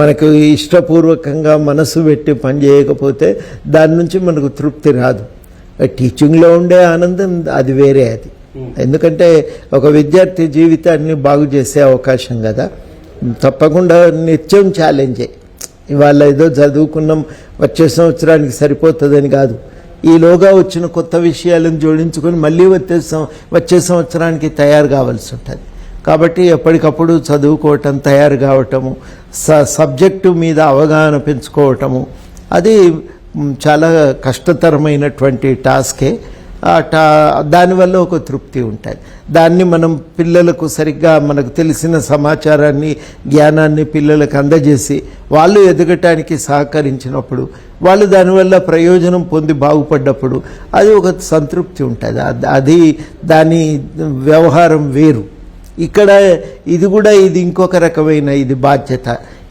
మనకు ఇష్టపూర్వకంగా మనసు పెట్టి పని చేయకపోతే దాని నుంచి మనకు తృప్తి రాదు. టీచింగ్లో ఉండే ఆనందం అది వేరే. అది ఎందుకంటే ఒక విద్యార్థి జీవితాన్ని బాగు చేసే అవకాశం కదా. తప్పకుండా నిత్యం ఛాలెంజే. ఇవాళ ఏదో చదువుకున్నాం వచ్చే సంవత్సరానికి సరిపోతుందని కాదు, ఈలోగా వచ్చిన కొత్త విషయాలను జోడించుకొని మళ్ళీ వచ్చే సంవత్సరానికి తయారు కావాల్సి ఉంటుంది. కాబట్టి ఎప్పటికప్పుడు చదువుకోవటం, తయారు కావటము, సబ్జెక్టు మీద అవగాహన పెంచుకోవటము అది చాలా కష్టతరమైనటువంటి టాస్కే. దానివల్ల ఒక తృప్తి ఉంటుంది. దాన్ని మనం పిల్లలకు సరిగ్గా మనకు తెలిసిన సమాచారాన్ని, జ్ఞానాన్ని పిల్లలకు అందజేసి వాళ్ళు ఎదగటానికి సహకరించినప్పుడు, వాళ్ళు దానివల్ల ప్రయోజనం పొంది బాగుపడ్డప్పుడు అది ఒక సంతృప్తి ఉంటుంది. అది దాని వ్యవహారం వేరు. ఇక్కడ ఇది ఇంకొక రకమైన ఇది బాధ్యత.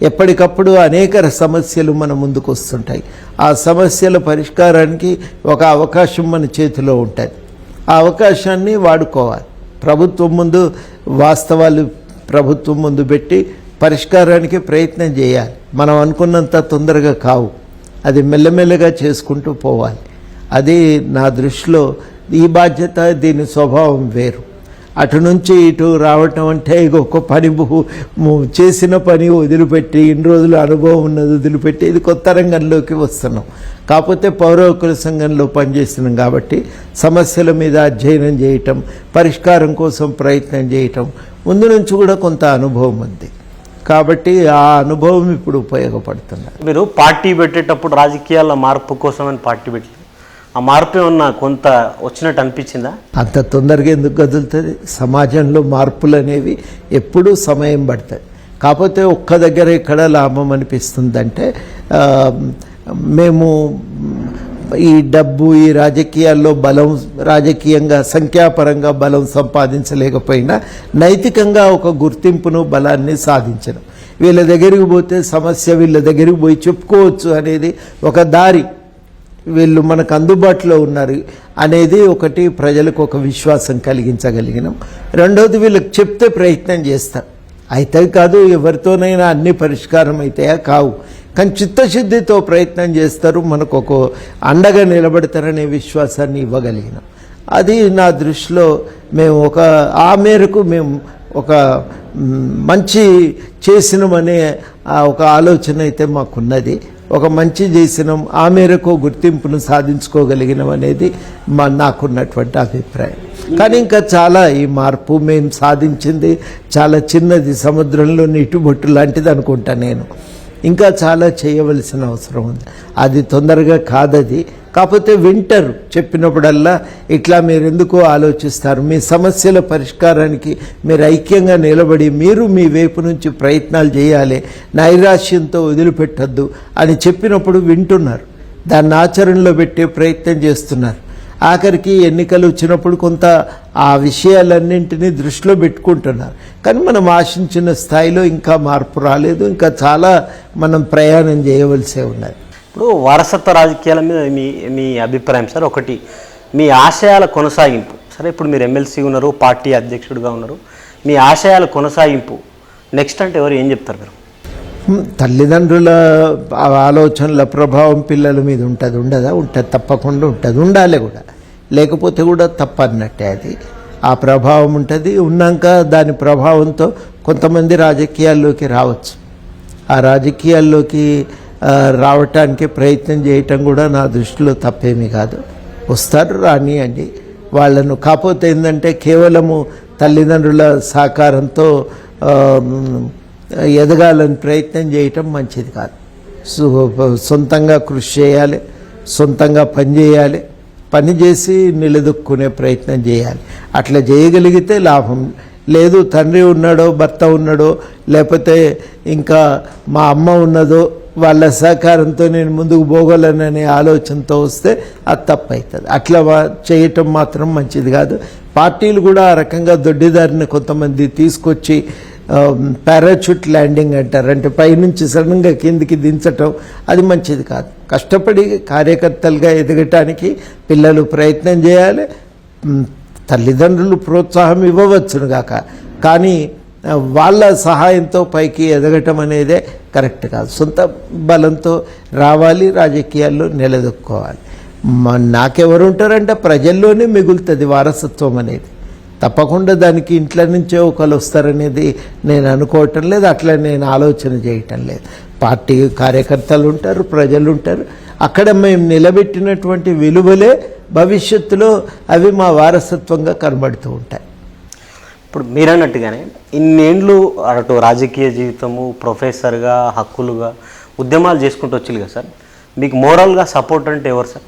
ఎప్పటికప్పుడు అనేక సమస్యలు మన ముందుకు వస్తుంటాయి. ఆ సమస్యల పరిష్కారానికి ఒక అవకాశం మన చేతిలో ఉంటుంది. ఆ అవకాశాన్ని వాడుకోవాలి. ప్రభుత్వం ముందు వాస్తవాలు ప్రభుత్వం ముందు పెట్టి పరిష్కారానికి ప్రయత్నం చేయాలి. మనం అనుకున్నంత తొందరగా కావు, అది మెల్లమెల్లగా చేసుకుంటూ పోవాలి. అది నా దృష్టిలో ఈ బాధ్యత, దీని స్వభావం వేరు. అటు నుంచి ఇటు రావటం అంటే ఒక పని చేసిన పని వదిలిపెట్టి, ఇన్ని రోజులు అనుభవం ఉన్నది వదిలిపెట్టి ఇది కొత్త రంగంలోకి వస్తున్నాం. కాకపోతే పౌర హక్కుల సంఘంలో పనిచేస్తున్నాం కాబట్టి సమస్యల మీద అధ్యయనం చేయటం, పరిష్కారం కోసం ప్రయత్నం చేయటం ముందు నుంచి కూడా కొంత అనుభవం ఉంది. కాబట్టి ఆ అనుభవం ఇప్పుడు ఉపయోగపడుతుంది. మీరు పార్టీ పెట్టేటప్పుడు రాజకీయాల మార్పు కోసం అని పార్టీ పెట్టి, ఆ మార్పు ఏమన్నా కొంత వచ్చినట్టు అనిపించిందా? అంత తొందరగా ఎందుకు కదులుతుంది? సమాజంలో మార్పులు అనేవి ఎప్పుడూ సమయం పడతాయి. కాకపోతే ఒక్క దగ్గర ఎక్కడ లాభం అనిపిస్తుందంటే, మేము ఈ డబ్బు, ఈ రాజకీయాల్లో బలం, రాజకీయంగా సంఖ్యాపరంగా బలం సంపాదించలేకపోయినా నైతికంగా ఒక గుర్తింపును, బలాన్ని సాధించడం. వీళ్ళ దగ్గరికి పోతే సమస్య వీళ్ళ దగ్గరికి పోయి చెప్పుకోవచ్చు అనేది ఒక దారి. వీళ్ళు మనకు అందుబాటులో ఉన్నారు అనేది ఒకటి, ప్రజలకు ఒక విశ్వాసం కలిగించగలిగినాం. రెండోది, వీళ్ళకి చెప్తే ప్రయత్నం చేస్తాం. అయితే కాదు, ఎవరితోనైనా అన్ని పరిష్కారం అవుతాయా? కావు. కానీ చిత్తశుద్ధితో ప్రయత్నం చేస్తారు, మనకు ఒక అండగా నిలబడతారనే విశ్వాసాన్ని ఇవ్వగలిగినాం. అది నా దృష్టిలో మేము ఆ మేరకు మేము ఒక మంచి చేసినామనే ఒక ఆలోచన అయితే మాకున్నది. ఒక మంచి చేసినాం, ఆ మేరకు గుర్తింపును సాధించుకోగలిగినాం అనేది నాకున్నటువంటి అభిప్రాయం. కానీ ఇంకా చాలా ఈ మార్పు మేము సాధించింది చాలా చిన్నది, సముద్రంలో నీటిబొట్టు లాంటిది అనుకుంటా నేను. ఇంకా చాలా చేయవలసిన అవసరం ఉంది. అది తొందరగా కాదది. కాకపోతే వింటారు, చెప్పినప్పుడల్లా ఇట్లా మీరు ఎందుకు ఆలోచిస్తారు, మీ సమస్యల పరిష్కారానికి మీరు ఐక్యంగా నిలబడి మీరు మీ వైపు నుంచి ప్రయత్నాలు చేయాలి, నైరాశ్యంతో వదిలిపెట్టద్దు అని చెప్పినప్పుడు వింటున్నారు, దాన్ని ఆచరణలో పెట్టే ప్రయత్నం చేస్తున్నారు. ఆఖరికి ఎన్నికలు వచ్చినప్పుడు కొంత ఆ విషయాలన్నింటినీ దృష్టిలో పెట్టుకుంటున్నారు. కానీ మనం ఆశించిన స్థాయిలో ఇంకా మార్పు రాలేదు. ఇంకా చాలా మనం ప్రయాణం చేయవలసే ఉన్నది. ఇప్పుడు వారసత్వ రాజకీయాల మీద మీ అభిప్రాయం సార్? ఒకటి, మీ ఆశయాల కొనసాగింపు. సరే, ఇప్పుడు మీరు ఎమ్మెల్సీ ఉన్నారు, పార్టీ అధ్యక్షుడిగా ఉన్నారు, మీ ఆశయాల కొనసాగింపు నెక్స్ట్ అంటే ఎవరు ఏం చెప్తారు మీరు? తల్లిదండ్రుల ఆలోచనల ప్రభావం పిల్లల మీద ఉంటుంది, ఉండదా? ఉంటుంది, తప్పకుండా ఉంటుంది, ఉండాలి కూడా. లేకపోతే కూడా తప్పన్నట్టే. అది ఆ ప్రభావం ఉంటుంది. ఉన్నాక దాని ప్రభావంతో కొంతమంది రాజకీయాల్లోకి రావచ్చు. ఆ రాజకీయాల్లోకి రావటానికి ప్రయత్నం చేయటం కూడా నా దృష్టిలో తప్పేమీ కాదు. వస్తారు, రానియండి వాళ్ళను. కాకపోతే ఏంటంటే కేవలము తల్లిదండ్రుల సహకారంతో ఎదగాలని ప్రయత్నం చేయటం మంచిది కాదు. సొంతంగా కృషి చేయాలి, సొంతంగా పని చేయాలి, పని చేసి నిలదొక్కునే ప్రయత్నం చేయాలి. అట్లా చేయగలిగితే లాభం. లేదు తండ్రి ఉన్నాడో, భర్త ఉన్నాడో, లేకపోతే ఇంకా మా అమ్మ ఉన్నదో, వాళ్ళ సహకారంతో నేను ముందుకు పోగలననే ఆలోచనతో వస్తే అది తప్పు అవుతుంది. అట్లా చేయటం మాత్రం మంచిది కాదు. పార్టీలు కూడా ఆ రకంగా దొడ్డిదారిని కొంతమంది తీసుకొచ్చి పారాచూట్ ల్యాండింగ్ అంటారు, అంటే పైనుంచి సడన్గా కిందికి దించటం, అది మంచిది కాదు. కష్టపడి కార్యకర్తలుగా ఎదగటానికి పిల్లలు ప్రయత్నం చేయాలి. తల్లిదండ్రులు ప్రోత్సాహం ఇవ్వవచ్చును గాక, కానీ వాళ్ళ సహాయంతో పైకి ఎదగటం అనేదే కరెక్ట్ కాదు. సొంత బలంతో రావాలి, రాజకీయాల్లో నిలదొక్కోవాలి. నాకెవరు ఉంటారంటే ప్రజల్లోనే మిగులుతుంది వారసత్వం అనేది. తప్పకుండా దానికి ఇంట్లో నుంచే ఒకరు వస్తారనేది నేను అనుకోవటం లేదు, అట్లా నేను ఆలోచన చేయటం లేదు. పార్టీ కార్యకర్తలు ఉంటారు, ప్రజలు ఉంటారు. అక్కడ మేము నిలబెట్టినటువంటి విలువలే భవిష్యత్తులో అవి మా వారసత్వంగా కనబడుతూ ఉంటాయి. ఇప్పుడు మీరన్నట్టుగానే ఇన్నేండ్లు అటు రాజకీయ జీవితము, ప్రొఫెసర్గా, హక్కులుగా ఉద్యమాలు చేసుకుంటూ వచ్చారు కదా సార్, మీకు మోరల్గా సపోర్ట్ అంటే ఎవరు సార్?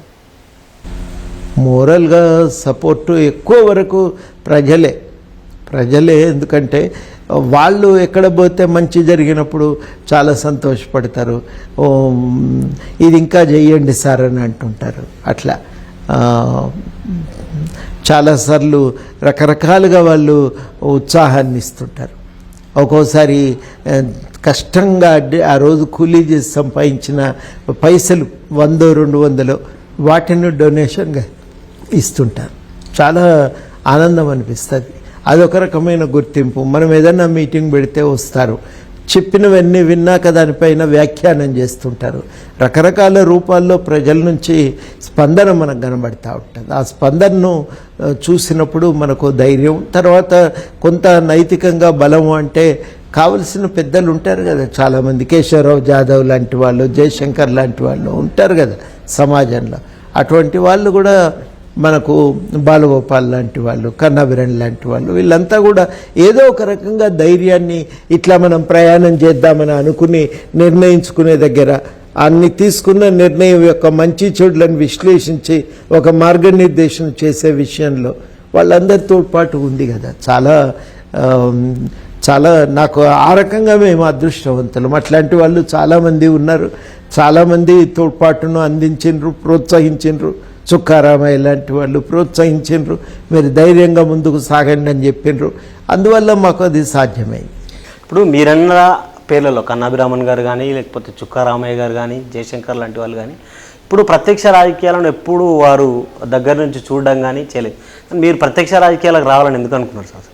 మోరల్గా సపోర్టు ఎక్కువ వరకు ప్రజలే. ఎందుకంటే వాళ్ళు ఎక్కడ పోతే మంచి జరిగినప్పుడు చాలా సంతోషపడతారు. ఇది ఇంకా చెయ్యండి సార్ అని అంటుంటారు. అట్లా చాలాసార్లు రకరకాలుగా వాళ్ళు ఉత్సాహాన్ని ఇస్తుంటారు. ఒక్కోసారి కష్టంగా ఆ రోజు కూలీ చేసి సంపాదించిన పైసలు 100, 200 వాటిని డొనేషన్గా ఇస్తుంటారు. చాలా ఆనందం అనిపిస్తుంది. అదొక రకమైన గుర్తింపు. మనం ఏదైనా మీటింగ్ పెడితే వస్తారు, చెప్పినవన్నీ విన్నాక దానిపైన వ్యాఖ్యానం చేస్తుంటారు. రకరకాల రూపాల్లో ప్రజల నుంచి స్పందన మనకు కనబడుతూ ఉంటుంది. ఆ స్పందనను చూసినప్పుడు మనకు ధైర్యం, తర్వాత కొంత నైతికంగా బలము. అంటే కావలసిన పెద్దలు ఉంటారు కదా చాలామంది, కేశవరావు జాదవ్ లాంటి వాళ్ళు, జయశంకర్ లాంటి వాళ్ళు ఉంటారు కదా సమాజంలో. అటువంటి వాళ్ళు కూడా మనకు, బాలగోపాల్ లాంటి వాళ్ళు, కన్నాభిరణ్ లాంటి వాళ్ళు, వీళ్ళంతా కూడా ఏదో ఒక రకంగా ధైర్యాన్ని, ఇట్లా మనం ప్రయాణం చేద్దామని అనుకుని నిర్ణయించుకునే దగ్గర అన్ని తీసుకున్న నిర్ణయం యొక్క మంచి చెడులను విశ్లేషించి ఒక మార్గనిర్దేశం చేసే విషయంలో వాళ్ళందరి తోడ్పాటు ఉంది కదా. చాలా నాకు ఆ రకంగా మేము అదృష్టవంతులం. అట్లాంటి వాళ్ళు చాలామంది ఉన్నారు. చాలామంది తోడ్పాటును అందించిండ్రు, ప్రోత్సహించిండ్రు. చుక్కారామయ్య లాంటి వాళ్ళు ప్రోత్సహించిండ్రు, మీరు ధైర్యంగా ముందుకు సాగండి అని చెప్పిండ్రు. అందువల్ల మాకు అది సాధ్యమైంది. ఇప్పుడు మీరన్న పేర్లలో కన్నాభిరామన్ గారు కానీ, లేకపోతే చుక్కారామయ్య గారు కానీ, జయశంకర్ లాంటి వాళ్ళు కానీ, ఇప్పుడు ప్రత్యక్ష రాజకీయాలను ఎప్పుడు వారు దగ్గర నుంచి చూడడం కానీ చేయలేదు. మీరు ప్రత్యక్ష రాజకీయాలకు రావాలని ఎందుకు అనుకున్నారు సార్?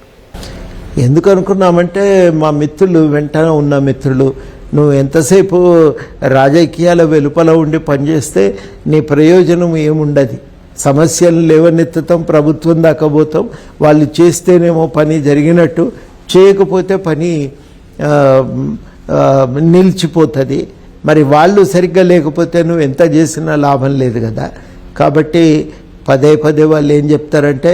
ఎందుకు అనుకున్నామంటే మా మిత్రులు, వెంటనే ఉన్న మిత్రులు, నువ్వు ఎంతసేపు రాజకీయాల వెలుపల ఉండి పనిచేస్తే నీ ప్రయోజనం ఏముండదు. సమస్యలు లేవనెత్తుతాం, ప్రభుత్వం దాకా పోతాం, వాళ్ళు చేస్తేనేమో పని జరిగినట్టు, చేయకపోతే పని నిలిచిపోతుంది. మరి వాళ్ళు సరిగ్గా లేకపోతే నువ్వు ఎంత చేసినా లాభం లేదు కదా. కాబట్టి పదే వాళ్ళు ఏం చెప్తారంటే,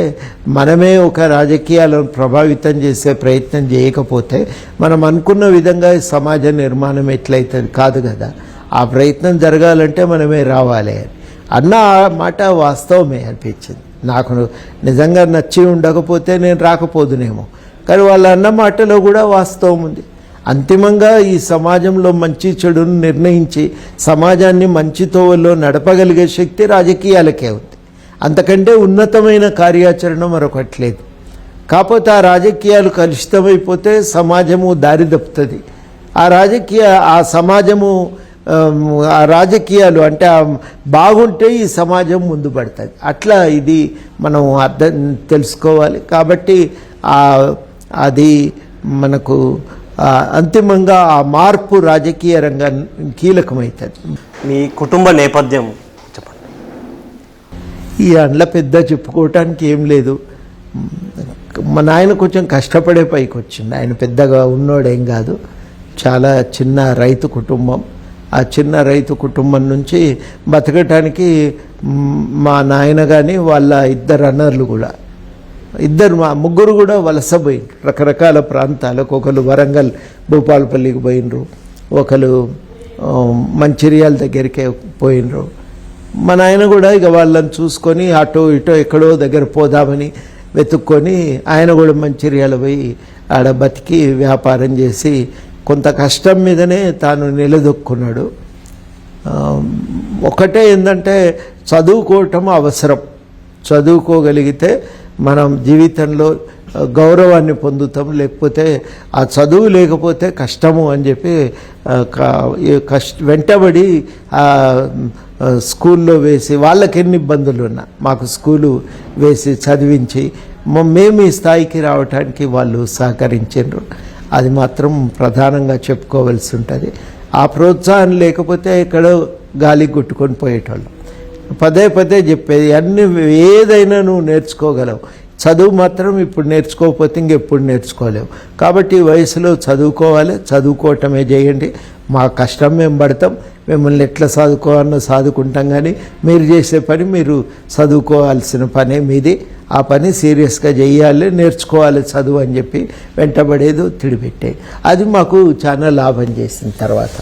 మనమే ఒక రాజకీయాలను ప్రభావితం చేసే ప్రయత్నం చేయకపోతే మనం అనుకున్న విధంగా సమాజ నిర్మాణం ఎట్లయితుంది కాదు కదా. ఆ ప్రయత్నం జరగాలంటే మనమే రావాలి అన్న మాట వాస్తవమే అనిపించింది నాకు. నిజంగా నచ్చి ఉండకపోతే నేను రాకపోదునేమో, కానీ వాళ్ళ అన్న మాటలో కూడా వాస్తవం ఉంది. అంతిమంగా ఈ సమాజంలో మంచి చెడును నిర్ణయించి సమాజాన్ని మంచి తోవలో నడపగలిగే శక్తి రాజకీయాలకే ఉంది. అంతకంటే ఉన్నతమైన కార్యాచరణ మరొకట్లేదు. కాకపోతే ఆ రాజకీయాలు కలుషితమైపోతే సమాజము దారి తప్పుతుంది. ఆ సమాజము, ఆ రాజకీయాలు అంటే బాగుంటే ఈ సమాజం ముందు పడుతుంది. అట్లా ఇది మనం తెలుసుకోవాలి. కాబట్టి అది మనకు అంతిమంగా ఆ మార్పు రాజకీయ రంగం కీలకమవుతుంది. మీ కుటుంబ నేపథ్యం చెప్పండి. ఈ అండ్ల పెద్ద చెప్పుకోవటానికి ఏం లేదు. మా నాయన కొంచెం కష్టపడే పైకి వచ్చింది. ఆయన పెద్దగా ఉన్నోడేం కాదు, చాలా చిన్న రైతు కుటుంబం. ఆ చిన్న రైతు కుటుంబం నుంచి బతకటానికి మా నాయన కానీ వాళ్ళ ఇద్దరు అన్నర్లు కూడా, మా ముగ్గురు కూడా వలసపోయినరు రకరకాల ప్రాంతాలకు. ఒకరు వరంగల్ భూపాలపల్లికి పోయినరు, ఒకరు మంచిర్యాల దగ్గరికి పోయినరు. మా నాయన కూడా ఇక వాళ్ళని చూసుకొని అటో ఇటో ఎక్కడో దగ్గర పోదామని వెతుక్కొని ఆయన కూడా మంచిర్యాల పోయి ఆడ బతికి వ్యాపారం చేసి కొంత కష్టం మీదనే తాను నిలదొక్కున్నాడు. ఒకటే ఏంటంటే చదువుకోవటం అవసరం. చదువుకోగలిగితే మనం జీవితంలో గౌరవాన్ని పొందుతాం, లేకపోతే ఆ చదువు లేకపోతే కష్టము అని చెప్పి వెంటబడి స్కూల్లో వేసి వాళ్ళకి ఎన్ని ఇబ్బందులు ఉన్నా మాకు స్కూలు వేసి చదివించి మేము ఈ స్థాయికి రావడానికి వాళ్ళు సహకరించారు. అది మాత్రం ప్రధానంగా చెప్పుకోవాల్సి ఉంటుంది. ఆ ప్రోత్సాహం లేకపోతే ఎక్కడో గాలి కొట్టుకొని పోయేటోళ్ళం. పదే పదే చెప్పేది, అన్ని ఏదైనా నువ్వు నేర్చుకోగలవు, చదువు మాత్రం ఇప్పుడు నేర్చుకోకపోతే ఇంకెప్పుడు నేర్చుకోలేవు. కాబట్టి ఈ వయసులో చదువుకోవాలి, చదువుకోవటమే చేయండి. మా కష్టం మేము పడతాం, మిమ్మల్ని ఎట్లా చదువుకోవాలన్నా చదువుకుంటాం, కానీ మీరు చేసే పని మీరు చదువుకోవాల్సిన పనే మీది. ఆ పని సీరియస్గా చేయాలి, నేర్చుకోవాలి చదువు అని చెప్పి వెంటబడేది ఒత్తిడి పెట్టేది. అది మాకు చాలా లాభం చేసిన తర్వాత.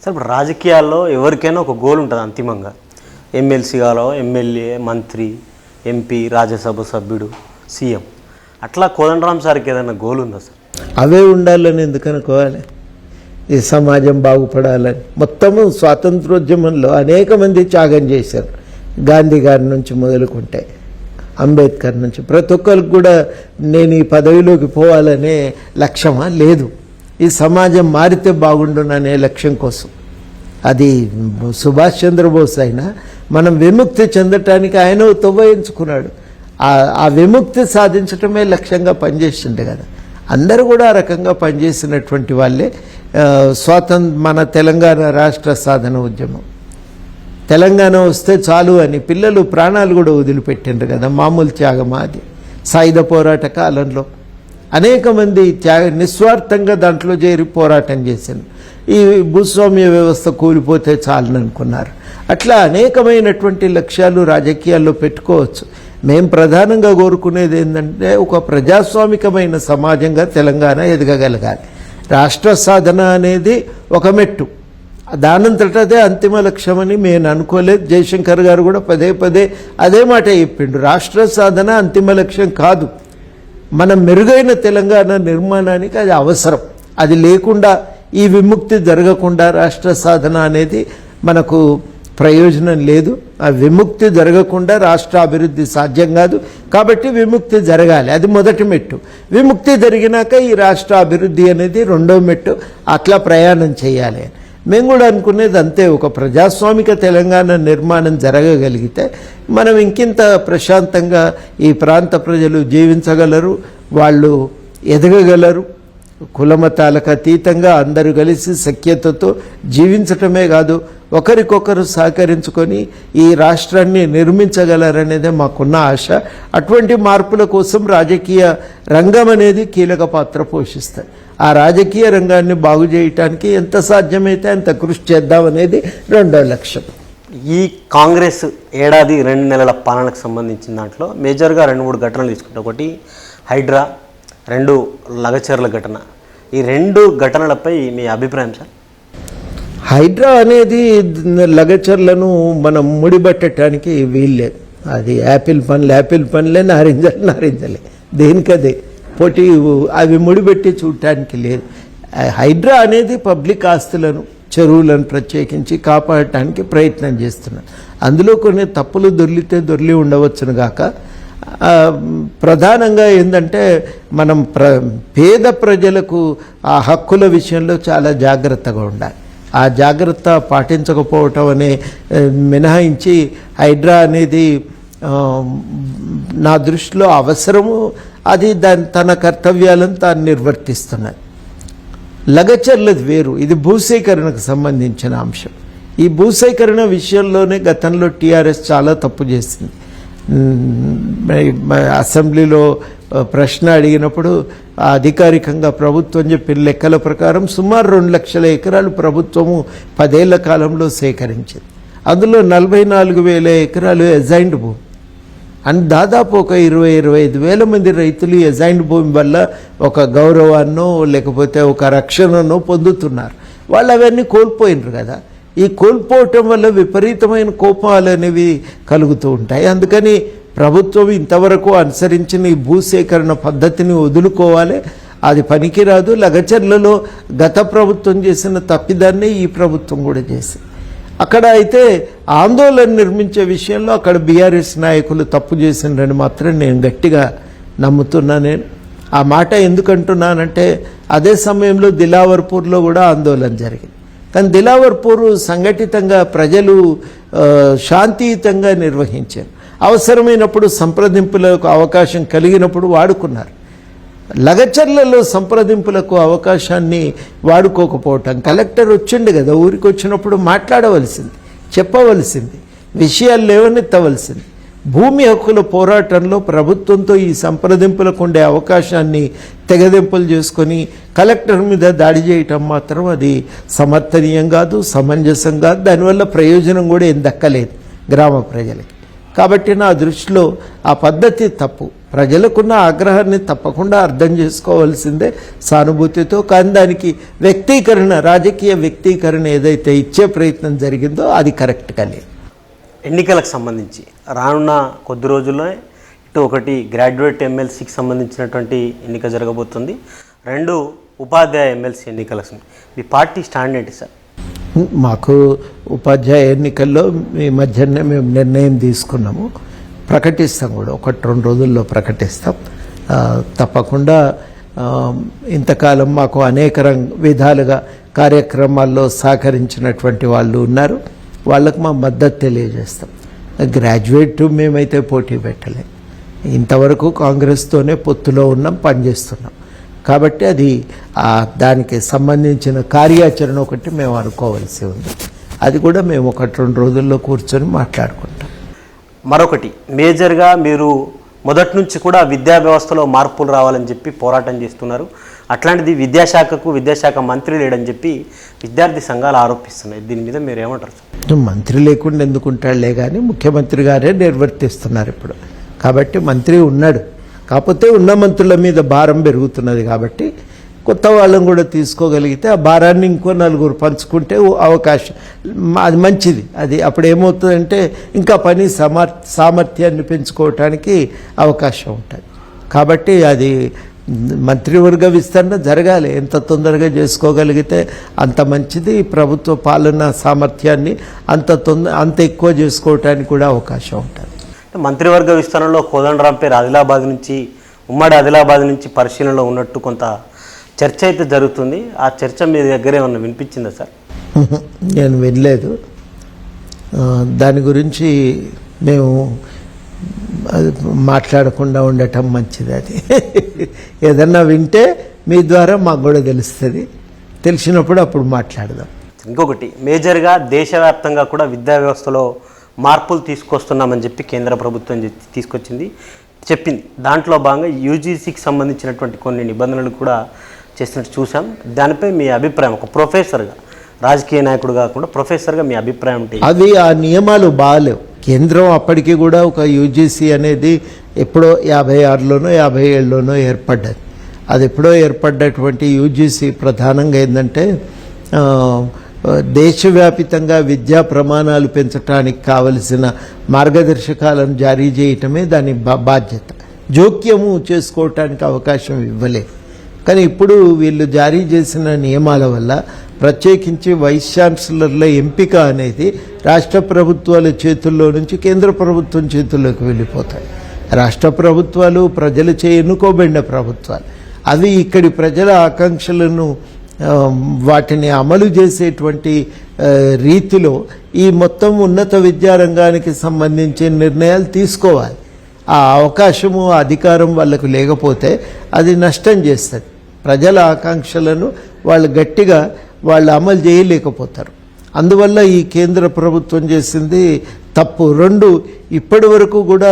సార్ ఇప్పుడు రాజకీయాల్లో ఎవరికైనా ఒక గోల్ ఉంటుంది అంతిమంగా. ఎమ్మెల్సీ కావాలో, ఎమ్మెల్యే, మంత్రి, ఎంపీ, రాజ్యసభ సభ్యుడు, సీఎం. అట్లా కోదండరాం సార్కి ఏదైనా గోల్ ఉందా సార్? అవే ఉండాలని ఎందుకు అనుకోవాలి? ఈ సమాజం బాగుపడాలని. మొత్తము స్వాతంత్రోద్యమంలో అనేక మంది త్యాగం చేశారు. గాంధీ గారి నుంచి మొదలుకుంటే అంబేద్కర్ నుంచి ప్రతి ఒక్కరికి కూడా నేను ఈ పదవిలోకి పోవాలనే లక్ష్యమా లేదు. ఈ సమాజం మారితే బాగుండుననే లక్ష్యం కోసం. అది సుభాష్ చంద్రబోస్ అయినా మనం విముక్తి చెందటానికి ఆయన తొవ్వయించుకున్నాడు. ఆ విముక్తి సాధించటమే లక్ష్యంగా పనిచేసిండే కదా. అందరూ కూడా ఆ రకంగా పనిచేసినటువంటి వాళ్ళే. మన తెలంగాణ రాష్ట్ర సాధన ఉద్యమం, తెలంగాణ వస్తే చాలు అని పిల్లలు ప్రాణాలు కూడా వదిలిపెట్టిండ్రు కదా. మామూలు త్యాగమా అది? సాయుధ పోరాట కాలంలో అనేక మంది నిస్వార్థంగా దాంట్లో చేరి పోరాటం చేశారు. ఈ భూస్వామ్య వ్యవస్థ కూలిపోతే చాలని అనుకున్నారు. అట్లా అనేకమైనటువంటి లక్ష్యాలు రాజకీయాల్లో పెట్టుకోవచ్చు. మేము ప్రధానంగా కోరుకునేది ఏంటంటే ఒక ప్రజాస్వామికమైన సమాజంగా తెలంగాణ ఎదగగలగాలి. రాష్ట్ర సాధన అనేది ఒక మెట్టు, దానంతటదే అంతిమ లక్ష్యమని నేను అనుకోలేదు. జయశంకర్ గారు కూడా పదే పదే అదే మాట చెప్పిండు. రాష్ట్ర సాధన అంతిమ లక్ష్యం కాదు, మనం మెరుగైన తెలంగాణ నిర్మాణానికి అది అవసరం. అది లేకుండా ఈ విముక్తి జరగకుండా రాష్ట్ర సాధన అనేది మనకు ప్రయోజనం లేదు. ఆ విముక్తి జరగకుండా రాష్ట్ర అభివృద్ధి సాధ్యం కాదు. కాబట్టి విముక్తి జరగాలి, అది మొదటి మెట్టు. విముక్తి జరిగినాక ఈ రాష్ట్ర అభివృద్ధి అనేది రెండో మెట్టు. అట్లా ప్రయాణం చేయాలి. మేము కూడా అనుకునేది అంతే. ఒక ప్రజాస్వామిక తెలంగాణ నిర్మాణం జరగగలిగితే మనం ఇంకింత ప్రశాంతంగా ఈ ప్రాంత ప్రజలు జీవించగలరు, వాళ్ళు ఎదగగలరు. కులమతాలకు అతీతంగా అందరూ కలిసి సఖ్యతతో జీవించటమే కాదు, ఒకరికొకరు సహకరించుకొని ఈ రాష్ట్రాన్ని నిర్మించగలరనేదే మాకున్న ఆశ. అటువంటి మార్పుల కోసం రాజకీయ రంగం అనేది కీలక పాత్ర పోషిస్తుంది. ఆ రాజకీయ రంగాన్ని బాగు చేయటానికి ఎంత సాధ్యమైతే అంత కృషి చేద్దామనేది రెండో లక్ష్యం. ఈ కాంగ్రెస్ ఏడాది 2 నెలల పాలనకు సంబంధించిన దాంట్లో మేజర్గా 2-3 ఘటనలు తీసుకుంటే, ఒకటి హైడ్రా, 2 లగచర్ల ఘటన. ఈ 2 ఘటనలపై మీ అభిప్రాయం సార్? హైడ్రా అనేది లగచర్లను మనం ముడిపట్టడానికి వీల్లేదు. అది యాపిల్ పనులే, నారింజలే, దేనికదే పోటీ. అవి ముడిపెట్టి చూడటానికి లేదు. హైడ్రా అనేది పబ్లిక్ ఆస్తులను, చెరువులను ప్రత్యేకించి కాపాడటానికి ప్రయత్నం చేస్తున్నారు. అందులో కొన్ని తప్పులు దొర్లి ఉండవచ్చును గాక, ప్రధానంగా ఏంటంటే మనం పేద ప్రజలకు ఆ హక్కుల విషయంలో చాలా జాగ్రత్తగా ఉండాలి. ఆ జాగ్రత్త పాటించకపోవటం అనే మినహాయించి హైడ్రా అనేది నా దృష్టిలో అవసరము. అది తన కర్తవ్యాలను తాను నిర్వర్తిస్తున్నది. లగచర్లది వేరు, ఇది భూసేకరణకు సంబంధించిన అంశం. ఈ భూసేకరణ విషయంలోనే గతంలో టీఆర్ఎస్ చాలా తప్పు చేసింది. అసెంబ్లీలో ప్రశ్న అడిగినప్పుడు అధికారికంగా ప్రభుత్వం చెప్పిన లెక్కల ప్రకారం సుమారు 2 లక్షల ఎకరాలు ప్రభుత్వము 10 ఏళ్ల కాలంలో సేకరించింది. అందులో 44,000 ఎకరాలు ఎజైన్డ్ భూమి. అండ్ దాదాపు ఒక 20-25 వేల మంది రైతులు ఎజైన్డ్ భూమి వల్ల ఒక గౌరవాన్నో లేకపోతే ఒక రక్షణనో పొందుతున్నారు. వాళ్ళు అవన్నీ కోల్పోయినారు కదా. ఈ కోల్పోవటం వల్ల విపరీతమైన కోపాలు అనేవి కలుగుతూ ఉంటాయి. అందుకని ప్రభుత్వం ఇంతవరకు అనుసరించిన ఈ భూసేకరణ పద్ధతిని వదులుకోవాలి. అది పనికిరాదు. లగచర్లలో గత ప్రభుత్వం చేసిన తప్పిదాన్ని ఈ ప్రభుత్వం కూడా చేసింది. అక్కడ అయితే ఆందోళన నిర్మించే విషయంలో అక్కడ బీఆర్ఎస్ నాయకులు తప్పు చేసిండ్రని మాత్రం నేను గట్టిగా నమ్ముతున్నా. నేను ఆ మాట ఎందుకంటున్నానంటే అదే సమయంలో దిలావర్పూర్లో కూడా ఆందోళన జరిగింది. కానీ దిలావర్పూర్ సంఘటితంగా ప్రజలు శాంతియుతంగా నిర్వహించారు. అవసరమైనప్పుడు సంప్రదింపులకు అవకాశం కలిగినప్పుడు వాడుకున్నారు. లగచర్లలో సంప్రదింపులకు అవకాశాన్ని వాడుకోకపోవటం, కలెక్టర్ వచ్చిండు కదా, ఊరికి వచ్చినప్పుడు మాట్లాడవలసింది, చెప్పవలసింది, విషయాలు లేవనెత్తవలసింది. భూమి హక్కుల పోరాటంలో ప్రభుత్వంతో ఈ సంప్రదింపులకు ఉండే అవకాశాన్ని తెగదెంపులు చేసుకొని కలెక్టర్ మీద దాడి చేయటం మాత్రం అది సమర్థనీయం కాదు, సమంజసం కాదు. దానివల్ల ప్రయోజనం కూడా ఏం దక్కలేదు గ్రామ ప్రజలకి. కాబట్టి నా దృష్టిలో ఆ పద్ధతి తప్పు. ప్రజలకున్న ఆగ్రహాన్ని తప్పకుండా అర్థం చేసుకోవాల్సిందే సానుభూతితో. కానీ దానికి వ్యక్తీకరణ, రాజకీయ వ్యక్తీకరణ ఏదైతే ఇచ్చే ప్రయత్నం జరిగిందో అది కరెక్ట్గా లేదు. ఎన్నికలకు సంబంధించి రానున్న కొద్ది రోజుల్లో ఇటు ఒకటి గ్రాడ్యుయేట్ ఎమ్మెల్సీకి సంబంధించినటువంటి ఎన్నిక జరగబోతుంది, 2 ఉపాధ్యాయ ఎమ్మెల్సీ ఎన్నికలకు మీ పార్టీ స్టాండ్ ఏంటి సార్? మాకు ఉపాధ్యాయ ఎన్నికల్లో ఈ మధ్యనే మేము నిర్ణయం తీసుకున్నాము. ప్రకటిస్తాం కూడా, 1-2 రోజుల్లో ప్రకటిస్తాం తప్పకుండా. ఇంతకాలం మాకు అనేక విధాలుగా కార్యక్రమాల్లో సహకరించినటువంటి వాళ్ళు ఉన్నారు. వాళ్ళకు మా మద్దతు తెలియజేస్తాం. గ్రాడ్యుయేట్ మేమైతే పోటీ పెట్టలేం. ఇంతవరకు కాంగ్రెస్తోనే పొత్తులో ఉన్నాం, పనిచేస్తున్నాం. కాబట్టి అది దానికి సంబంధించిన కార్యాచరణ ఒకటి మేము అనుకోవాల్సి ఉంది. అది కూడా మేము 1-2 రోజుల్లో కూర్చొని మాట్లాడుకుంటాం. మరొకటి మేజర్గా మీరు మొదటి నుంచి కూడా విద్యా వ్యవస్థలో మార్పులు రావాలని చెప్పి పోరాటం చేస్తున్నారు. అట్లాంటిది విద్యాశాఖ మంత్రి లేడని చెప్పి విద్యార్థి సంఘాలు ఆరోపిస్తున్నాయి. దీని మీద మీరు ఏమంటారు? మంత్రి లేకుండా ఎందుకుంటాడులే కానీ ముఖ్యమంత్రి గారే నిర్వర్తిస్తున్నారు ఇప్పుడు. కాబట్టి మంత్రి ఉన్నాడు. కాకపోతే ఉన్న మంత్రుల మీద భారం పెరుగుతున్నది. కాబట్టి కొత్త వాళ్ళని కూడా తీసుకోగలిగితే ఆ భారాన్ని ఇంకో 4 పంచుకుంటే అవకాశం, అది మంచిది. అది అప్పుడు ఏమవుతుందంటే ఇంకా పని సామర్థ్యాన్ని పెంచుకోవటానికి అవకాశం ఉంటుంది. కాబట్టి అది మంత్రివర్గ విస్తరణ జరగాలి. ఎంత తొందరగా చేసుకోగలిగితే అంత మంచిది. ప్రభుత్వ పాలన సామర్థ్యాన్ని అంత ఎక్కువ చేసుకోవటానికి కూడా అవకాశం ఉంటుంది. మంత్రివర్గ విస్తరణలో కోదండరాం పేరు ఉమ్మడి ఆదిలాబాద్ నుంచి పరిశీలనలో ఉన్నట్టు కొంత చర్చ అయితే జరుగుతుంది. ఆ చర్చ మీ దగ్గర ఏమన్నా వినిపించిందా సార్? నేను వినలేదు. దాని గురించి మేము మాట్లాడకుండా ఉండటం మంచిది. అది ఏదన్నా వింటే మీ ద్వారా మాకు కూడా తెలుస్తుంది. తెలిసినప్పుడు అప్పుడు మాట్లాడదాం. ఇంకొకటి మేజర్గా దేశవ్యాప్తంగా కూడా విద్యా వ్యవస్థలో మార్పులు తీసుకొస్తున్నామని చెప్పి కేంద్ర ప్రభుత్వం చెప్పింది. దాంట్లో భాగంగా యూజీసీకి సంబంధించినటువంటి కొన్ని నిబంధనలు కూడా చేసినట్టు చూసాం. దానిపై మీ అభిప్రాయం, ఒక ప్రొఫెసర్గా, రాజకీయ నాయకుడు కాకుండా ప్రొఫెసర్గా మీ అభిప్రాయం ఏంటి? అది ఆ నియమాలు బాగాలేవు. కేంద్రం అప్పటికి కూడా ఒక యూజీసీ అనేది ఎప్పుడో 56లోనో 57లోనో ఏర్పడ్డది. అది ఎప్పుడో ఏర్పడ్డటువంటి యూజీసీ ప్రధానంగా ఏంటంటే దేశవ్యాపితంగా విద్యా ప్రమాణాలు పెంచడానికి కావలసిన మార్గదర్శకాలను జారీ చేయటమే దాని బాధ్యత. జోక్యము చేసుకోవటానికి అవకాశం ఇవ్వలేదు. కానీ ఇప్పుడు వీళ్ళు జారీ చేసిన నియమాల వల్ల ప్రత్యేకించి వైస్ ఛాన్సలర్ల ఎంపిక అనేది రాష్ట్ర ప్రభుత్వాల చేతుల్లో నుంచి కేంద్ర ప్రభుత్వం చేతుల్లోకి వెళ్ళిపోతాయి. రాష్ట్ర ప్రభుత్వాలు ప్రజలచే ఎన్నుకోబడిన ప్రభుత్వాలు. అవి ఇక్కడి ప్రజల ఆకాంక్షలను వాటిని అమలు చేసేటువంటి రీతిలో ఈ మొత్తం ఉన్నత విద్యారంగానికి సంబంధించిన నిర్ణయాలు తీసుకోవాలి. ఆ అవకాశము అధికారం వాళ్ళకు లేకపోతే అది నష్టం చేస్తుంది. ప్రజల ఆకాంక్షలను వాళ్ళు గట్టిగా అమలు చేయలేకపోతారు. అందువల్ల ఈ కేంద్ర ప్రభుత్వం చేసింది తప్పు. రెండు, ఇప్పటి వరకు కూడా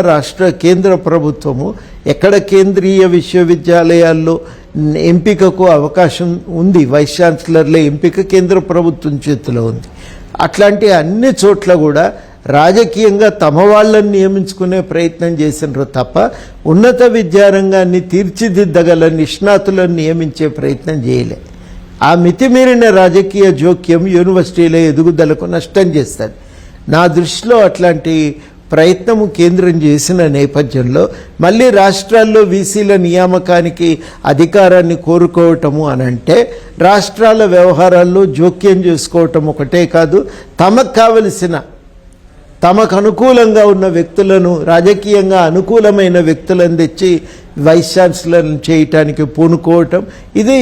కేంద్ర ప్రభుత్వము ఎక్కడ కేంద్రీయ విశ్వవిద్యాలయాల్లో ఎంపికకు అవకాశం ఉంది, వైస్ ఛాన్సలర్ల ఎంపిక కేంద్ర ప్రభుత్వం చేతిలో ఉంది. అట్లాంటి అన్ని చోట్ల కూడా రాజకీయంగా తమ వాళ్ళని నియమించుకునే ప్రయత్నం చేసినారు తప్ప ఉన్నత విద్యారంగాన్ని తీర్చిదిద్దగల నిష్ణాతులను నియమించే ప్రయత్నం చేయలే. ఆ మితిమీరిన రాజకీయ జోక్యం యూనివర్సిటీల ఎదుగుదలకు నష్టం చేస్తుంది. నా దృష్టిలో అట్లాంటి ప్రయత్నము కేంద్రం చేసిన నేపథ్యంలో మళ్ళీ రాష్ట్రాల్లో వీసీల నియామకానికి అధికారాన్ని కోరుకోవటము అని అంటే రాష్ట్రాల వ్యవహారాల్లో జోక్యం చేసుకోవటం ఒకటే కాదు, తమకు అనుకూలంగా ఉన్న వ్యక్తులను, రాజకీయంగా అనుకూలమైన వ్యక్తులను తెచ్చి వైస్ ఛాన్సలర్లను చేయటానికి పూనుకోవటం, ఇది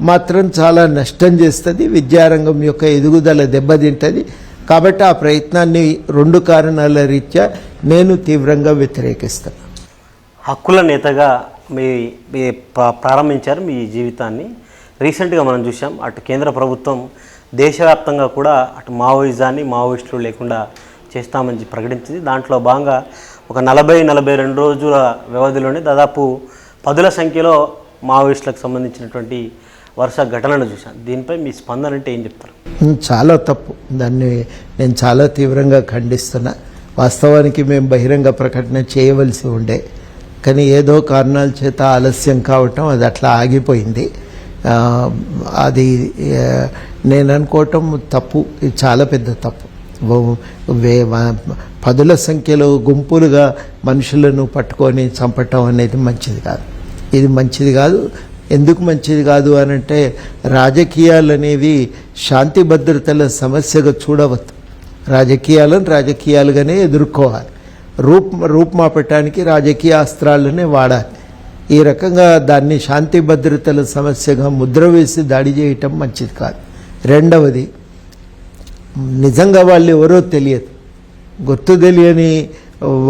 మాత్రం చాలా నష్టం చేస్తుంది, విద్యారంగం యొక్క ఎదుగుదల దెబ్బతింటుంది. కాబట్టి ఆ ప్రయత్నాన్ని రెండు కారణాల రీత్యా నేను తీవ్రంగా వ్యతిరేకిస్తాను. హక్కుల నేతగా మీ ప్రారంభించారు మీ జీవితాన్ని. రీసెంట్గా మనం చూసాం, అటు కేంద్ర ప్రభుత్వం దేశవ్యాప్తంగా కూడా అటు మావోయిస్టులు లేకుండా చేస్తామని ప్రకటించింది. దాంట్లో భాగంగా ఒక 40-42 రోజుల వ్యవధిలోనే దాదాపు 10ల సంఖ్యలో మావోయిస్టులకు సంబంధించినటువంటి వరుస ఘటనలు చూశాను. దీనిపై మీ స్పందన అంటే ఏం చెప్తారు? చాలా తప్పు. దాన్ని నేను చాలా తీవ్రంగా ఖండిస్తున్నా. వాస్తవానికి మేము బహిరంగ ప్రకటన చేయవలసి ఉండే, కానీ ఏదో కారణాల చేత ఆలస్యం కావటం అది అట్లా ఆగిపోయింది. అది నేను అనుకోవటం తప్పు, ఇది చాలా పెద్ద తప్పు. 10ల సంఖ్యలో గుంపులుగా మనుషులను పట్టుకొని చంపటం అనేది మంచిది కాదు. ఇది మంచిది కాదు. ఎందుకు మంచిది కాదు అనంటే రాజకీయాలు అనేవి శాంతి భద్రతల సమస్యగా చూడవద్దు. రాజకీయాలను రాజకీయాలుగానే ఎదుర్కోవాలి. రూపుమాపటానికి రాజకీయ అస్త్రాలనే వాడాలి. ఈ రకంగా దాన్ని శాంతి భద్రతల సమస్యగా ముద్ర వేసి దాడి చేయటం మంచిది కాదు. రెండవది, నిజంగా వాళ్ళు ఎవరో తెలియదు, గుర్తు తెలియని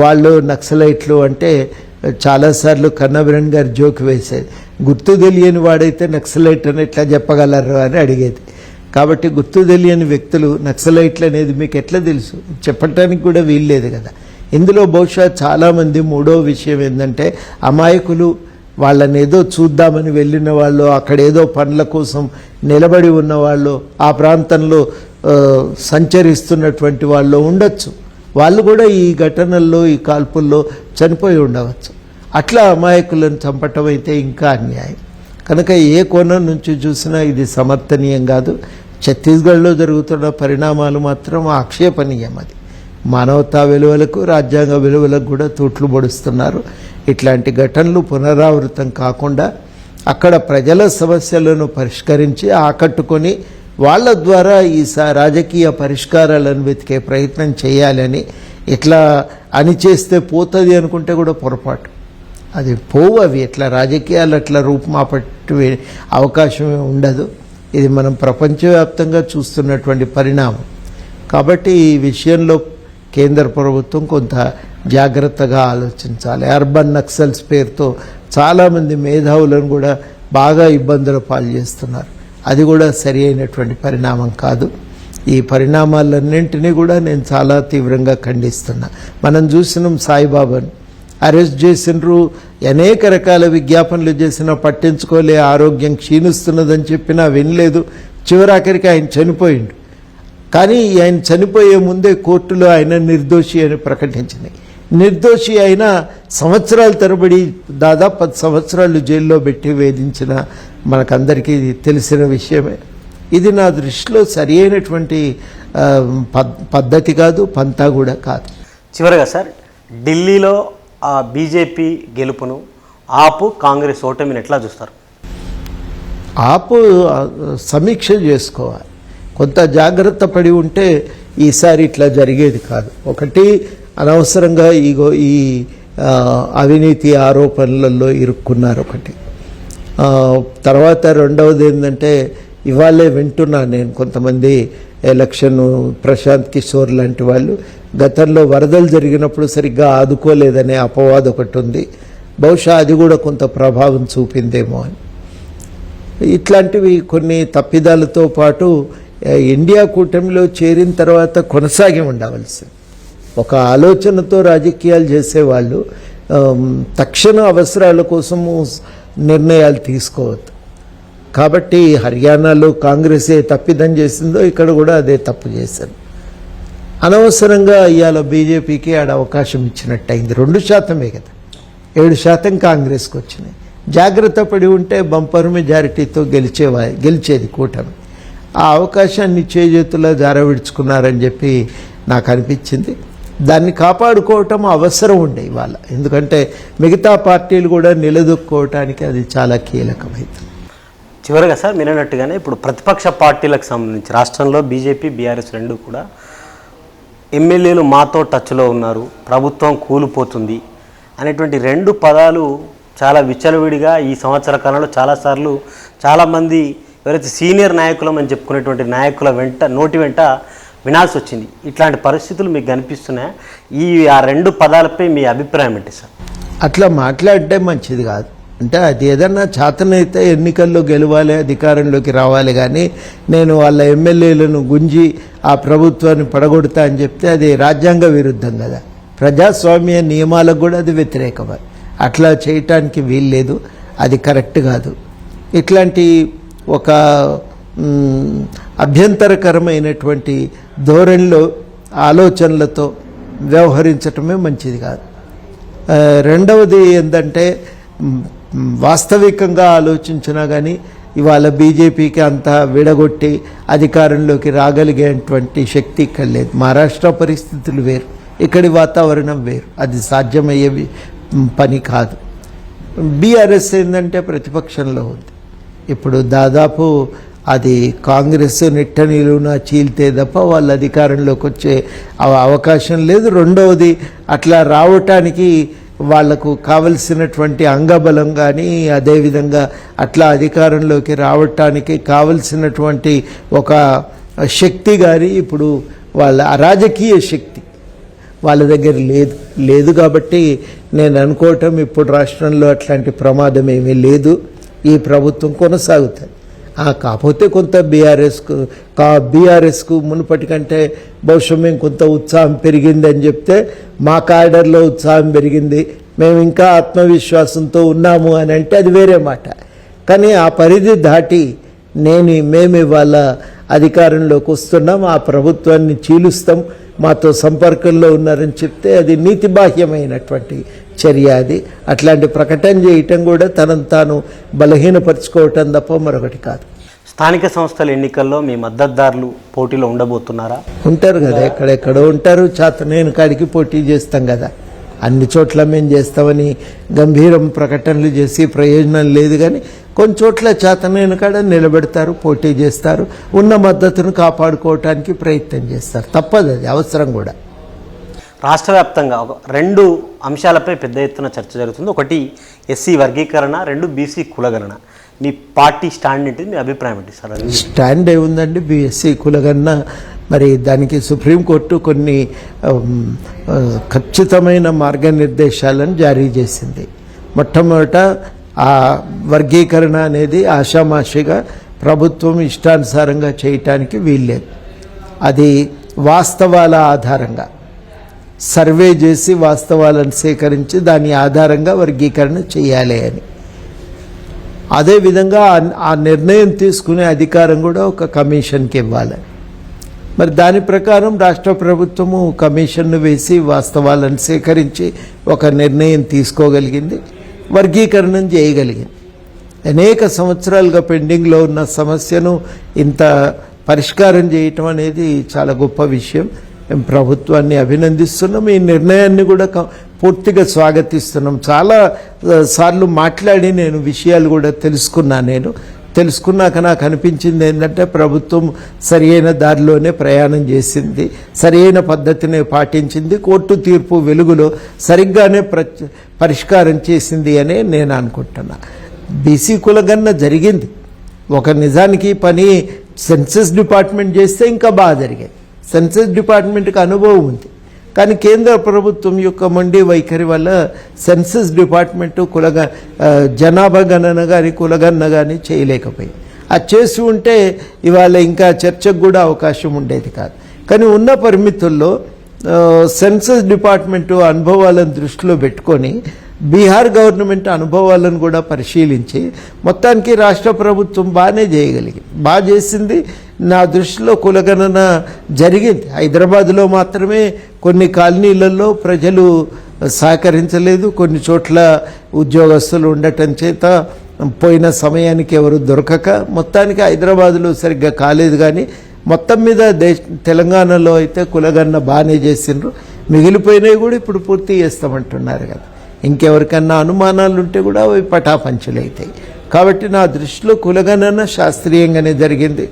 వాళ్ళు నక్సలైట్లు అంటే చాలాసార్లు కన్నబిరన్ గారు జోక్ వేసేది, గుర్తు తెలియని వాడైతే నక్సలైట్ అని ఎట్లా చెప్పగలరు అని అడిగేది. కాబట్టి గుర్తు తెలియని వ్యక్తులు నక్సలైట్లు అనేది మీకు ఎట్లా తెలుసు? చెప్పటానికి కూడా వీల్లేదు కదా. ఇందులో బహుశా చాలామంది మూడో విషయం ఏంటంటే అమాయకులు, వాళ్ళని ఏదో చూద్దామని వెళ్ళిన వాళ్ళు, అక్కడేదో పనుల కోసం నిలబడి ఉన్నవాళ్ళు, ఆ ప్రాంతంలో సంచరిస్తున్నటువంటి వాళ్ళు ఉండొచ్చు. వాళ్ళు కూడా ఈ ఘటనల్లో, ఈ కాల్పుల్లో చనిపోయి ఉండవచ్చు. అట్లా అమాయకులను చంపటం అయితే ఇంకా అన్యాయం. కనుక ఏ కోణం నుంచి చూసినా ఇది సమర్థనీయం కాదు. ఛత్తీస్గఢ్లో జరుగుతున్న పరిణామాలు మాత్రం ఆక్షేపణీయం. అది మానవతా విలువలకు, రాజ్యాంగ విలువలకు కూడా తూట్లు పొడుస్తున్నారు. ఇట్లాంటి ఘటనలు పునరావృతం కాకుండా అక్కడ ప్రజల సమస్యలను పరిష్కరించి ఆకట్టుకొని వాళ్ళ ద్వారా ఈ రాజకీయ పరిష్కారాలను వెతికే ప్రయత్నం చేయాలని, ఇట్లా అని చేస్తే పోతుంది అనుకుంటే కూడా పొరపాటు. అది పోవు. అవి ఎట్లా రాజకీయాలు అట్లా రూపుమాపట్టు అవకాశమే ఉండదు. ఇది మనం ప్రపంచవ్యాప్తంగా చూస్తున్నటువంటి పరిణామం. కాబట్టి ఈ విషయంలో కేంద్ర ప్రభుత్వం కొంత జాగ్రత్తగా ఆలోచించాలి. అర్బన్ నక్సల్స్ పేరుతో చాలామంది మేధావులను కూడా బాగా ఇబ్బందుల పాలు చేస్తున్నారు. అది కూడా సరి అయినటువంటి పరిణామం కాదు. ఈ పరిణామాలన్నింటినీ కూడా నేను చాలా తీవ్రంగా ఖండిస్తున్నా. మనం చూసినాం, సాయిబాబాను అరెస్ట్ చేసినారు, అనేక రకాల విజ్ఞాపనలు చేసినా పట్టించుకోలే, ఆరోగ్యం క్షీణిస్తున్నదని చెప్పినా వినలేదు. చివరాఖరికి ఆయన చనిపోయిండు. కానీ ఆయన చనిపోయే ముందే కోర్టులో ఆయన నిర్దోషి అని ప్రకటించింది. నిర్దోషి అయినా సంవత్సరాల తరబడి దాదాపు 10 సంవత్సరాలు జైల్లో పెట్టి వేధించిన మనకందరికీ తెలిసిన విషయమే. ఇది నా దృష్టిలో సరి అయినటువంటి పద్ధతి కాదు, పంతా కూడా కాదు. చివరగా సార్, ఢిల్లీలో ఆ బీజేపీ గెలుపును, ఆపు కాంగ్రెస్ ఓటమిని ఎట్లా చూస్తారు? ఆపు సమీక్ష చేసుకోవాలి. కొంత జాగ్రత్త పడి ఉంటే ఈసారి ఇట్లా జరిగేది కాదు. ఒకటి, అనవసరంగా ఈ అవినీతి ఆరోపణలలో ఇరుక్కున్నారు ఒకటి. తర్వాత రెండవది ఏంటంటే, ఇవాళే వింటున్నాను నేను కొంతమంది ఎలక్షన్ ప్రశాంత్ కిషోర్ లాంటి వాళ్ళు గతంలో వరదలు జరిగినప్పుడు సరిగ్గా ఆదుకోలేదనే అపవాదం ఒకటి ఉంది. బహుశా అది కూడా కొంత ప్రభావం చూపిందేమో అని. ఇట్లాంటివి కొన్ని తప్పిదాలతో పాటు ఇండియా కూటమిలో చేరిన తర్వాత కొనసాగి ఉండవలసింది. ఒక ఆలోచనతో రాజకీయాలు చేసేవాళ్ళు తక్షణ అవసరాల కోసము నిర్ణయాలు తీసుకోవద్దు. కాబట్టి హర్యానాలో కాంగ్రెసే తప్పిదం చేసిందో ఇక్కడ కూడా అదే తప్పు చేశారు. అనవసరంగా ఇవాళ బీజేపీకి ఆడ అవకాశం ఇచ్చినట్టు అయింది. 2% కదా, 7% కాంగ్రెస్కి వచ్చినాయి. జాగ్రత్త పడి ఉంటే బంపర్ మెజారిటీతో గెలిచేది కూటమి. ఆ అవకాశాన్ని చేజేతుల్లో జారవిడుచుకున్నారని చెప్పి నాకు అనిపించింది. దాన్ని కాపాడుకోవటం అవసరం ఉండే ఇవాళ, ఎందుకంటే మిగతా పార్టీలు కూడా నిలదొక్కుకోవటానికి అది చాలా కీలకమైంది. చివరిగా సార్ మీరు అన్నట్టుగానే ఇప్పుడు ప్రతిపక్ష పార్టీలకు సంబంధించి రాష్ట్రంలో బీజేపీ బీఆర్ఎస్ రెండు కూడా ఎమ్మెల్యేలు మాతో టచ్లో ఉన్నారు, ప్రభుత్వం కూలిపోతుంది అనేటువంటి రెండు పదాలు చాలా విచ్చలవిడిగా ఈ సంవత్సర కాలంలో చాలాసార్లు చాలామంది ఎవరైతే సీనియర్ నాయకులం అని చెప్పుకునేటువంటి నాయకుల నోటి వెంట వినాల్సి వచ్చింది. ఇట్లాంటి పరిస్థితులు మీకు కనిపిస్తున్నాయా? ఆ రెండు పదాలపై మీ అభిప్రాయం ఏంటి సార్? అట్లా మాట్లాడటం మంచిది కాదు. అంటే అది ఏదన్నా చేతనైతే ఎన్నికల్లో గెలవాలి, అధికారంలోకి రావాలి, కానీ నేను వాళ్ళ ఎమ్మెల్యేలను గుంజి ఆ ప్రభుత్వాన్ని పడగొడతా అని చెప్తే అది రాజ్యాంగ విరుద్ధం కదా. ప్రజాస్వామ్య నియమాలకు కూడా అది వ్యతిరేకమే. అట్లా చేయటానికి వీల్లేదు, అది కరెక్ట్ కాదు. ఇట్లాంటి ఒక అభ్యంతరకరమైనటువంటి ధోరణిలో ఆలోచనలతో వ్యవహరించటమే మంచిది కాదు. రెండవది ఏంటంటే వాస్తవికంగా ఆలోచించినా కానీ ఇవాళ బీజేపీకి అంతా విడగొట్టి అధికారంలోకి రాగలిగేటువంటి శక్తి ఇక్కడ లేదు. మహారాష్ట్ర పరిస్థితులు వేరు, ఇక్కడి వాతావరణం వేరు, అది సాధ్యమయ్యే పని కాదు. బీఆర్ఎస్ ఏంటంటే ప్రతిపక్షంలో ఉంది. ఇప్పుడు దాదాపు అది కాంగ్రెస్ నిట్టనిలున చీల్తే తప్ప వాళ్ళ అధికారంలోకి వచ్చే అవకాశం లేదు. రెండవది అట్లా రావటానికి వాళ్లకు కావలసినటువంటి అంగబలం కానీ, అదేవిధంగా అట్లా అధికారంలోకి రావటానికి కావలసినటువంటి ఒక శక్తి కానీ ఇప్పుడు వాళ్ళ రాజకీయ శక్తి వాళ్ళ దగ్గర లేదు. కాబట్టి నేను అనుకోవటం ఇప్పుడు రాష్ట్రంలో అట్లాంటి ప్రమాదం ఏమీ లేదు. ఈ ప్రభుత్వం కొనసాగుతుంది. కాకపోతే కొంత బీఆర్ఎస్కు మునుపటి కంటే బహుశా మేము కొంత ఉత్సాహం పెరిగిందని చెప్తే మా కాడర్లో ఉత్సాహం పెరిగింది, మేము ఇంకా ఆత్మవిశ్వాసంతో ఉన్నాము అని అంటే అది వేరే మాట. కానీ ఆ పరిధి దాటి మేము ఇవాళ అధికారంలోకి వస్తున్నాం, ఆ ప్రభుత్వాన్ని చీలుస్తాం, మాతో సంపర్కంలో ఉన్నారని చెప్తే అది నీతిబాహ్యమైనటువంటి చర్య. అది అట్లాంటి ప్రకటన చేయటం కూడా తనను తాను బలహీనపరుచుకోవటం తప్ప మరొకటి కాదు. స్థానిక సంస్థల ఎన్నికల్లో మీ మద్దతుదారులు పోటీలో ఉండబోతున్నారా? ఉంటారు కదా, ఎక్కడెక్కడో ఉంటారు. నేను కాడికి పోటీ చేస్తాం కదా, అన్ని చోట్ల మేము చేస్తామని గంభీరం ప్రకటనలు చేసి ప్రయోజనం లేదు. కానీ కొన్ని చోట్ల చేతనైన కాడ నిలబెడతారు, పోటీ చేస్తారు, ఉన్న మద్దతును కాపాడుకోవటానికి ప్రయత్నం చేస్తారు. తప్పదు, అది అవసరం కూడా. రాష్ట్ర వ్యాప్తంగా రెండు అంశాలపై పెద్ద ఎత్తున చర్చ జరుగుతుంది. ఒకటి ఎస్సీ వర్గీకరణ, రెండు బీసీ కులగణన. మీ పార్టీ స్టాండ్ ఏంటి, మీ అభిప్రాయం ఏంటి సార్? స్టాండ్ ఏముందండి, బీఎస్సీ కులగణన మరి దానికి సుప్రీంకోర్టు కొన్ని ఖచ్చితమైన మార్గనిర్దేశాలను జారీ చేసింది. మొట్టమొదట ఆ వర్గీకరణ అనేది ఆషామాషిగా ప్రభుత్వం ఇష్టానుసారంగా చేయటానికి వీల్లేదు. అది వాస్తవాల ఆధారంగా సర్వే చేసి వాస్తవాలను సేకరించి దాని ఆధారంగా వర్గీకరణ చేయాలి అని. అదేవిధంగా ఆ నిర్ణయం తీసుకునే అధికారం కూడా ఒక కమిషన్కి ఇవ్వాలి. మరి దాని ప్రకారం రాష్ట్ర ప్రభుత్వము కమిషన్ను వేసి వాస్తవాలను సేకరించి ఒక నిర్ణయం తీసుకోగలిగింది, వర్గీకరణం చేయగలిగింది. అనేక సంవత్సరాలుగా పెండింగ్లో ఉన్న సమస్యను ఇంత పరిష్కారం చేయటం అనేది చాలా గొప్ప విషయం. మేము ప్రభుత్వాన్ని అభినందిస్తున్నాం, ఈ నిర్ణయాన్ని కూడా పూర్తిగా స్వాగతిస్తున్నాం. చాలా సార్లు మాట్లాడి నేను విషయాలు కూడా తెలుసుకున్నాక నాకు అనిపించింది ఏంటంటే ప్రభుత్వం సరియైన దారిలోనే ప్రయాణం చేసింది, సరియైన పద్ధతినే పాటించింది, కోర్టు తీర్పు వెలుగులో సరిగ్గానే పరిష్కారం చేసింది అనే నేను అనుకుంటున్నా. బీసీ కులగణన జరిగింది, ఒక నిజానికి పని సెన్సస్ డిపార్ట్మెంట్ చేస్తే ఇంకా బాగా జరిగేది. సెన్సస్ డిపార్ట్మెంట్కి అనుభవం ఉంది, కానీ కేంద్ర ప్రభుత్వం యొక్క మొండి వైఖరి వల్ల సెన్సస్ డిపార్ట్మెంటు జనాభా గణన కానీ కులగణన కానీ చేయలేకపోయింది. అది చేసి ఉంటే ఇవాళ ఇంకా చర్చకు కూడా అవకాశం ఉండేది కాదు. కానీ ఉన్న పరిమితుల్లో సెన్సస్ డిపార్ట్మెంటు అనుభవాలను దృష్టిలో పెట్టుకొని బీహార్ గవర్నమెంట్ అనుభవాలను కూడా పరిశీలించి మొత్తానికి రాష్ట్ర ప్రభుత్వం బాగానే చేయగలిగింది, బాగా చేసింది. నా దృష్టిలో కులగణన జరిగింది. హైదరాబాద్లో మాత్రమే కొన్ని కాలనీలలో ప్రజలు సహకరించలేదు, కొన్ని చోట్ల ఉద్యోగస్తులు ఉండటం చేత పోయిన సమయానికి ఎవరు దొరకక మొత్తానికి హైదరాబాద్లో సరిగ్గా కాలేదు. కానీ మొత్తం మీద తెలంగాణలో అయితే కులగణన బాగానే చేసిండ్రు. మిగిలిపోయినవి కూడా ఇప్పుడు పూర్తి చేస్తామంటున్నారు కదా. ఇంకెవరికన్నా అనుమానాలు ఉంటే కూడా అవి పటాపంచలు అవుతాయి. కాబట్టి నా దృష్టిలో కులగణన శాస్త్రీయంగానే జరిగింది,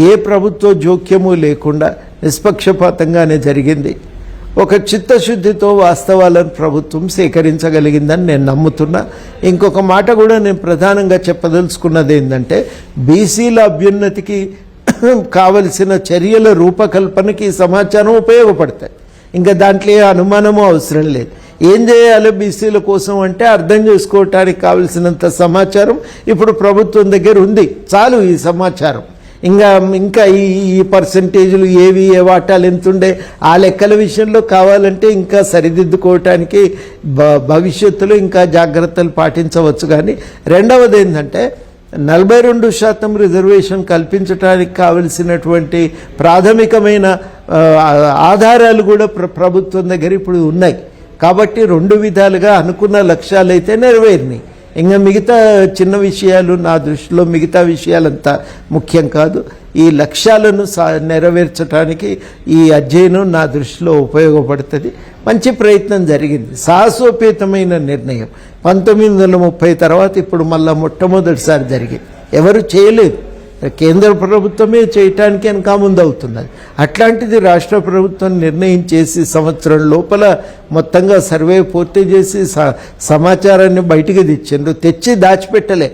ఏ ప్రభుత్వ జోక్యము లేకుండా నిష్పక్షపాతంగానే జరిగింది. ఒక చిత్తశుద్ధితో వాస్తవాలను ప్రభుత్వం సేకరించగలిగిందని నేను నమ్ముతున్నా. ఇంకొక మాట కూడా నేను ప్రధానంగా చెప్పదలుచుకున్నది ఏంటంటే, బీసీల అభ్యున్నతికి కావలసిన చర్యల రూపకల్పనకి సమాచారం ఉపయోగపడతాయి. ఇంకా దాంట్లో ఏ అనుమానము అవసరం లేదు. ఏం చేయాలి బీసీల కోసం అంటే అర్థం చేసుకోవటానికి కావలసినంత సమాచారం ఇప్పుడు ప్రభుత్వం దగ్గర ఉంది, చాలు ఈ సమాచారం. ఇంకా ఈ పర్సంటేజీలు ఏవి, ఏ వాటాలు ఎంతుండే ఆ లెక్కల విషయంలో కావాలంటే ఇంకా సరిదిద్దుకోవటానికి భవిష్యత్తులో ఇంకా జాగ్రత్తలు పాటించవచ్చు. కానీ రెండవది ఏంటంటే 42% రిజర్వేషన్ కల్పించడానికి కావలసినటువంటి ప్రాథమికమైన ఆధారాలు కూడా ప్రభుత్వం దగ్గర ఇప్పుడు ఉన్నాయి. కాబట్టి రెండు విధాలుగా అనుకున్న లక్ష్యాలైతే నెరవేరినాయి. ఇంకా మిగతా చిన్న విషయాలు నా దృష్టిలో మిగతా విషయాలంతా ముఖ్యం కాదు. ఈ లక్ష్యాలను నెరవేర్చడానికి ఈ అధ్యయనం నా దృష్టిలో ఉపయోగపడుతుంది. మంచి ప్రయత్నం జరిగింది, సాహసోపేతమైన నిర్ణయం. 1930 తర్వాత ఇప్పుడు మళ్ళా మొట్టమొదటిసారి జరిగింది. ఎవరు చేయలేదు, కేంద్ర ప్రభుత్వమే చేయటానికి వెనక ముందు అవుతున్నది. అట్లాంటిది రాష్ట్ర ప్రభుత్వం నిర్ణయం చేసి సంవత్సరం లోపల మొత్తంగా సర్వే పూర్తి చేసి సమాచారాన్ని బయటికి తెచ్చి దాచిపెట్టలే.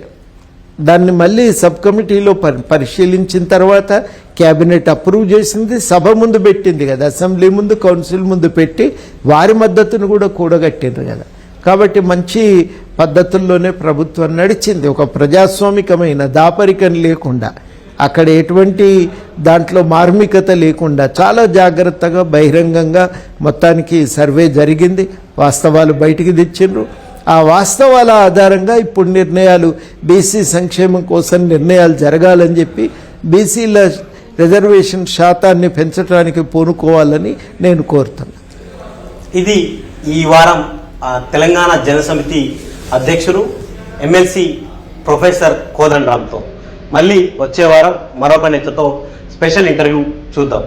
దాన్ని మళ్ళీ సబ్ కమిటీలో పరిశీలించిన తర్వాత క్యాబినెట్ అప్రూవ్ చేసింది, సభ ముందు పెట్టింది కదా, అసెంబ్లీ ముందు, కౌన్సిల్ ముందు పెట్టి వారి మద్దతును కూడా కూడగట్టింది కదా. కాబట్టి మంచి పద్ధతుల్లోనే ప్రభుత్వం నడిచింది. ఒక ప్రజాస్వామికమైన దాపరికం లేకుండా, అక్కడ ఎటువంటి దాంట్లో మార్మికత లేకుండా చాలా జాగ్రత్తగా బహిరంగంగా మొత్తానికి సర్వే జరిగింది. వాస్తవాలు బయటికి తెచ్చిండ్రు. ఆ వాస్తవాల ఆధారంగా ఇప్పుడు నిర్ణయాలు, బీసీ సంక్షేమం కోసం నిర్ణయాలు జరగాలని చెప్పి బీసీల రిజర్వేషన్ శాతాన్ని పెంచడానికి పూనుకోవాలని నేను కోరుతున్నాను. ఇది ఈ వారం తెలంగాణ జనసమితి అధ్యక్షులు ఎమ్మెల్సీ ప్రొఫెసర్ కోదండరాంతో. మళ్ళీ వచ్చే వారం మరొక నేతతో స్పెషల్ ఇంటర్వ్యూ చూద్దాం.